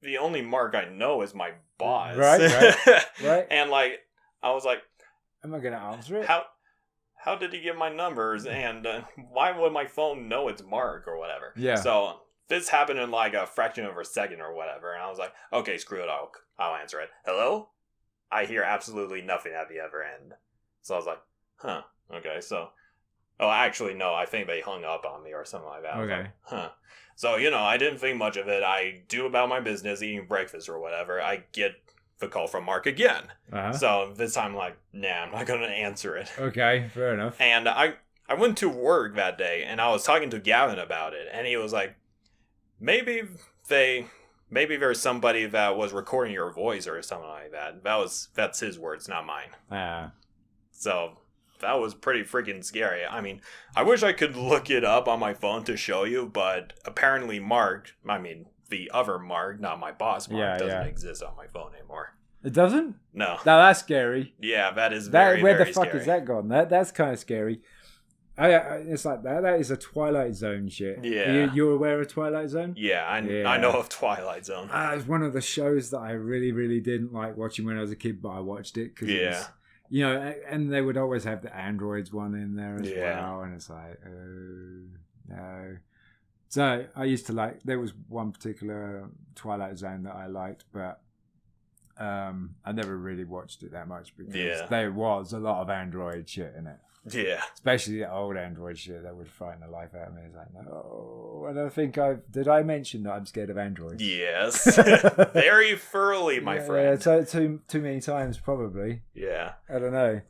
The only Mark I know is my boss. Right. And like, I was like, am I going to answer it? How did he get my numbers? And why would my phone know it's Mark or whatever? Yeah. So this happened in like a fraction of a second or whatever. And I was like, okay, screw it. I'll answer it. Hello? I hear absolutely nothing at the other end. So I was like, huh. Okay, so... Oh, actually, no, I think they hung up on me or something like that. Okay. Like, huh. So, I didn't think much of it. I do about my business, eating breakfast or whatever. I get the call from Mark again. Uh-huh. So this time I'm like, nah, I'm not going to answer it. Okay, fair enough. And I went to work that day, and I was talking to Gavin about it, and he was like, maybe there's somebody that was recording your voice or something like that. That's his words, not mine. So... that was pretty freaking scary. I mean, I wish I could look it up on my phone to show you, but apparently the other Mark, not my boss Mark, doesn't exist on my phone anymore. It doesn't? No. Now that's scary. Yeah, that is very, where very the fuck scary. is that gone? That's kind of scary. It's like that. That is a Twilight Zone shit. Yeah. You're aware of Twilight Zone? Yeah, I know of Twilight Zone. It's one of the shows that I really, really didn't like watching when I was a kid, but I watched it because it was... and they would always have the androids one in there as well, and it's like, oh, no. So I used to there was one particular Twilight Zone that I liked, but I never really watched it that much because there was a lot of android shit in it. Yeah. Especially the old android shit that would frighten the life out of me. It's like, no. And I think did I mention that I'm scared of androids? Yes. Very thoroughly, my friend. Yeah, too many times, probably. Yeah. I don't know.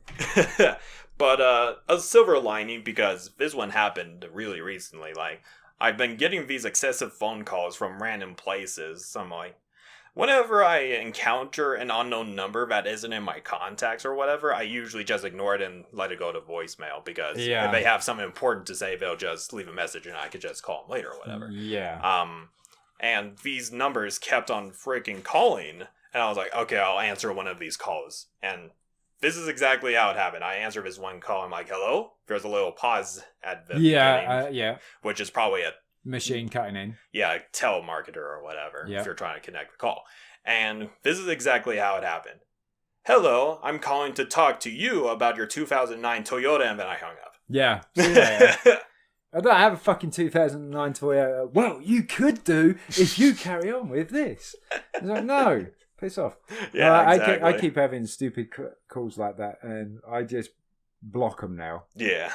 But a silver lining, because this one happened really recently. Like, I've been getting these excessive phone calls from random places. So I'm like, whenever I encounter an unknown number that isn't in my contacts or whatever, I usually just ignore it and let it go to voicemail, because if they have something important to say, they'll just leave a message and I could just call them later or whatever. Yeah. And these numbers kept on freaking calling, and I was like, okay, I'll answer one of these calls. And this is exactly how it happened. I answered this one call. I'm like, hello? There's a little pause at the beginning, which is probably a machine cutting in. Yeah, telemarketer or whatever, if you're trying to connect the call. And this is exactly how it happened. Hello, I'm calling to talk to you about your 2009 Toyota, and then I hung up. Yeah. I don't have a fucking 2009 Toyota. Well, you could do if you carry on with this. It's like, no, piss off. Yeah, exactly. I keep having stupid calls like that, and I just block them now. Yeah.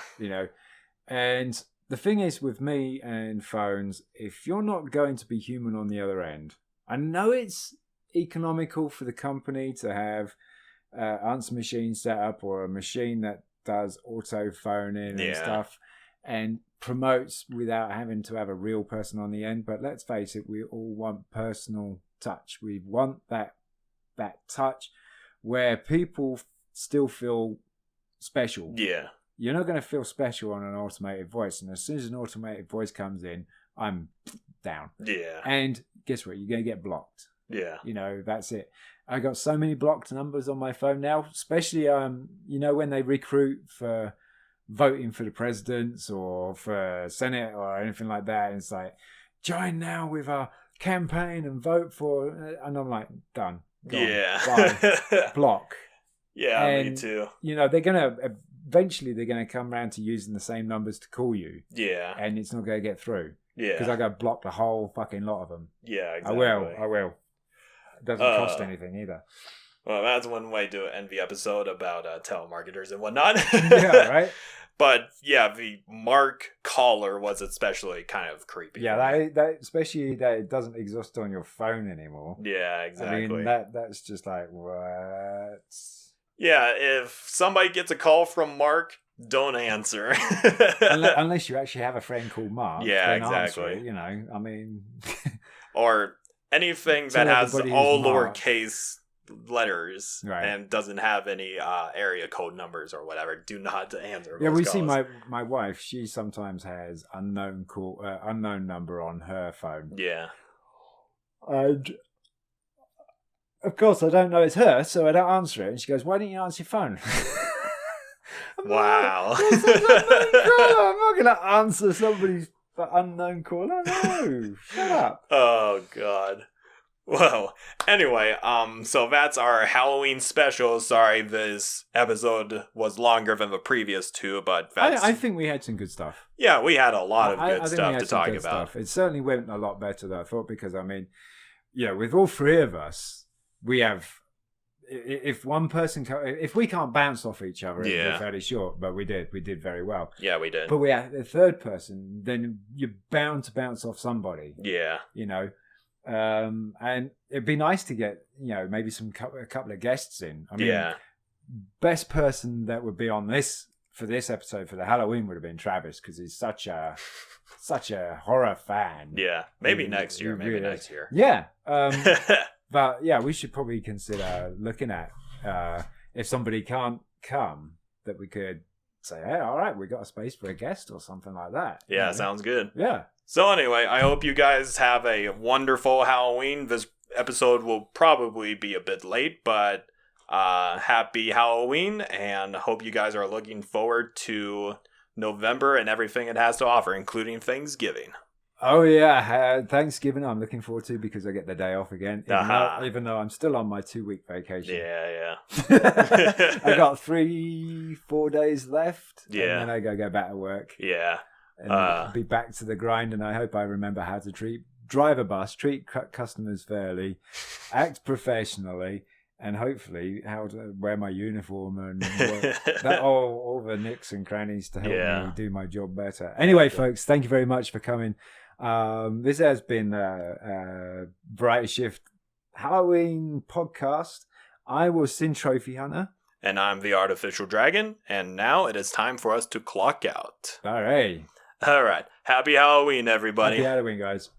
And the thing is with me and phones, if you're not going to be human on the other end, I know it's economical for the company to have answer machine set up, or a machine that does auto phoning and stuff, and promotes without having to have a real person on the end. But let's face it, we all want personal touch. We want that touch where people still feel special. Yeah. You're not going to feel special on an automated voice. And as soon as an automated voice comes in, I'm down. Yeah. And guess what? You're going to get blocked. Yeah. That's it. I got so many blocked numbers on my phone now, especially, when they recruit for voting for the presidents or for Senate or anything like that. And it's like, join now with our campaign and vote for, and I'm like, done. Yeah. Bye. Block. Yeah, and, me too. Eventually they're going to come around to using the same numbers to call you. Yeah. And it's not going to get through. Yeah. Because I got to block the whole fucking lot of them. Yeah, exactly. I will. It doesn't cost anything either. Well, that's one way to end the episode about telemarketers and whatnot. Yeah, right? But yeah, the Mark caller was especially kind of creepy. Yeah, that especially that it doesn't exist on your phone anymore. Yeah, exactly. I mean, that's just like, what? Yeah, if somebody gets a call from Mark, don't answer. Unless you actually have a friend called Mark. Yeah, then exactly. Answer it, you know, I mean... or anything that has all lowercase letters right. and doesn't have any area code numbers or whatever, do not answer. Yeah, we calls. see my wife. She sometimes has unknown number on her phone. Yeah, and of course I don't know it's her, so I don't answer it. And she goes, "Why don't you answer your phone?" Wow. I'm not going to answer somebody's unknown caller. No, shut up. Oh God. Well, anyway, so that's our Halloween special. Sorry, this episode was longer than the previous two, but that's... I think we had some good stuff. Yeah, we had a lot of good stuff to talk about. Stuff. It certainly went a lot better than I thought because, I mean, yeah, with all three of us, we have... If one person... If we can't bounce off each other, it's fairly short, but we did. We did very well. Yeah, we did. But we had a third person, then you're bound to bounce off somebody. Yeah. You know? And it'd be nice to get, you know, maybe a couple of guests in. I mean, best person that would be on this for this episode for the Halloween would have been Travis because he's such a horror fan. Yeah, maybe next year. Yeah, but yeah, we should probably consider looking at if somebody can't come that we could say, hey, all right, we got a space for a guest or something like that. Yeah, you know? Sounds good. Yeah. So anyway, I hope you guys have a wonderful Halloween. This episode will probably be a bit late, but happy Halloween, and hope you guys are looking forward to November and everything it has to offer, including Thanksgiving. Oh yeah, Thanksgiving I'm looking forward to because I get the day off again, even though I'm still on my 2-week vacation. Yeah. I got 3-4 days left, and then I go back to work. Yeah. And be back to the grind, and I hope I remember how to drive a bus, treat customers fairly, act professionally, and hopefully how to wear my uniform and all the nicks and crannies to help me do my job better. Anyway, folks, thank you very much for coming. This has been a Variety Shift Halloween podcast. I was Sin Trophy Hunter. And I'm the Artificial Dragon, and now it is time for us to clock out. All right. Happy Halloween, everybody. Happy Halloween, guys.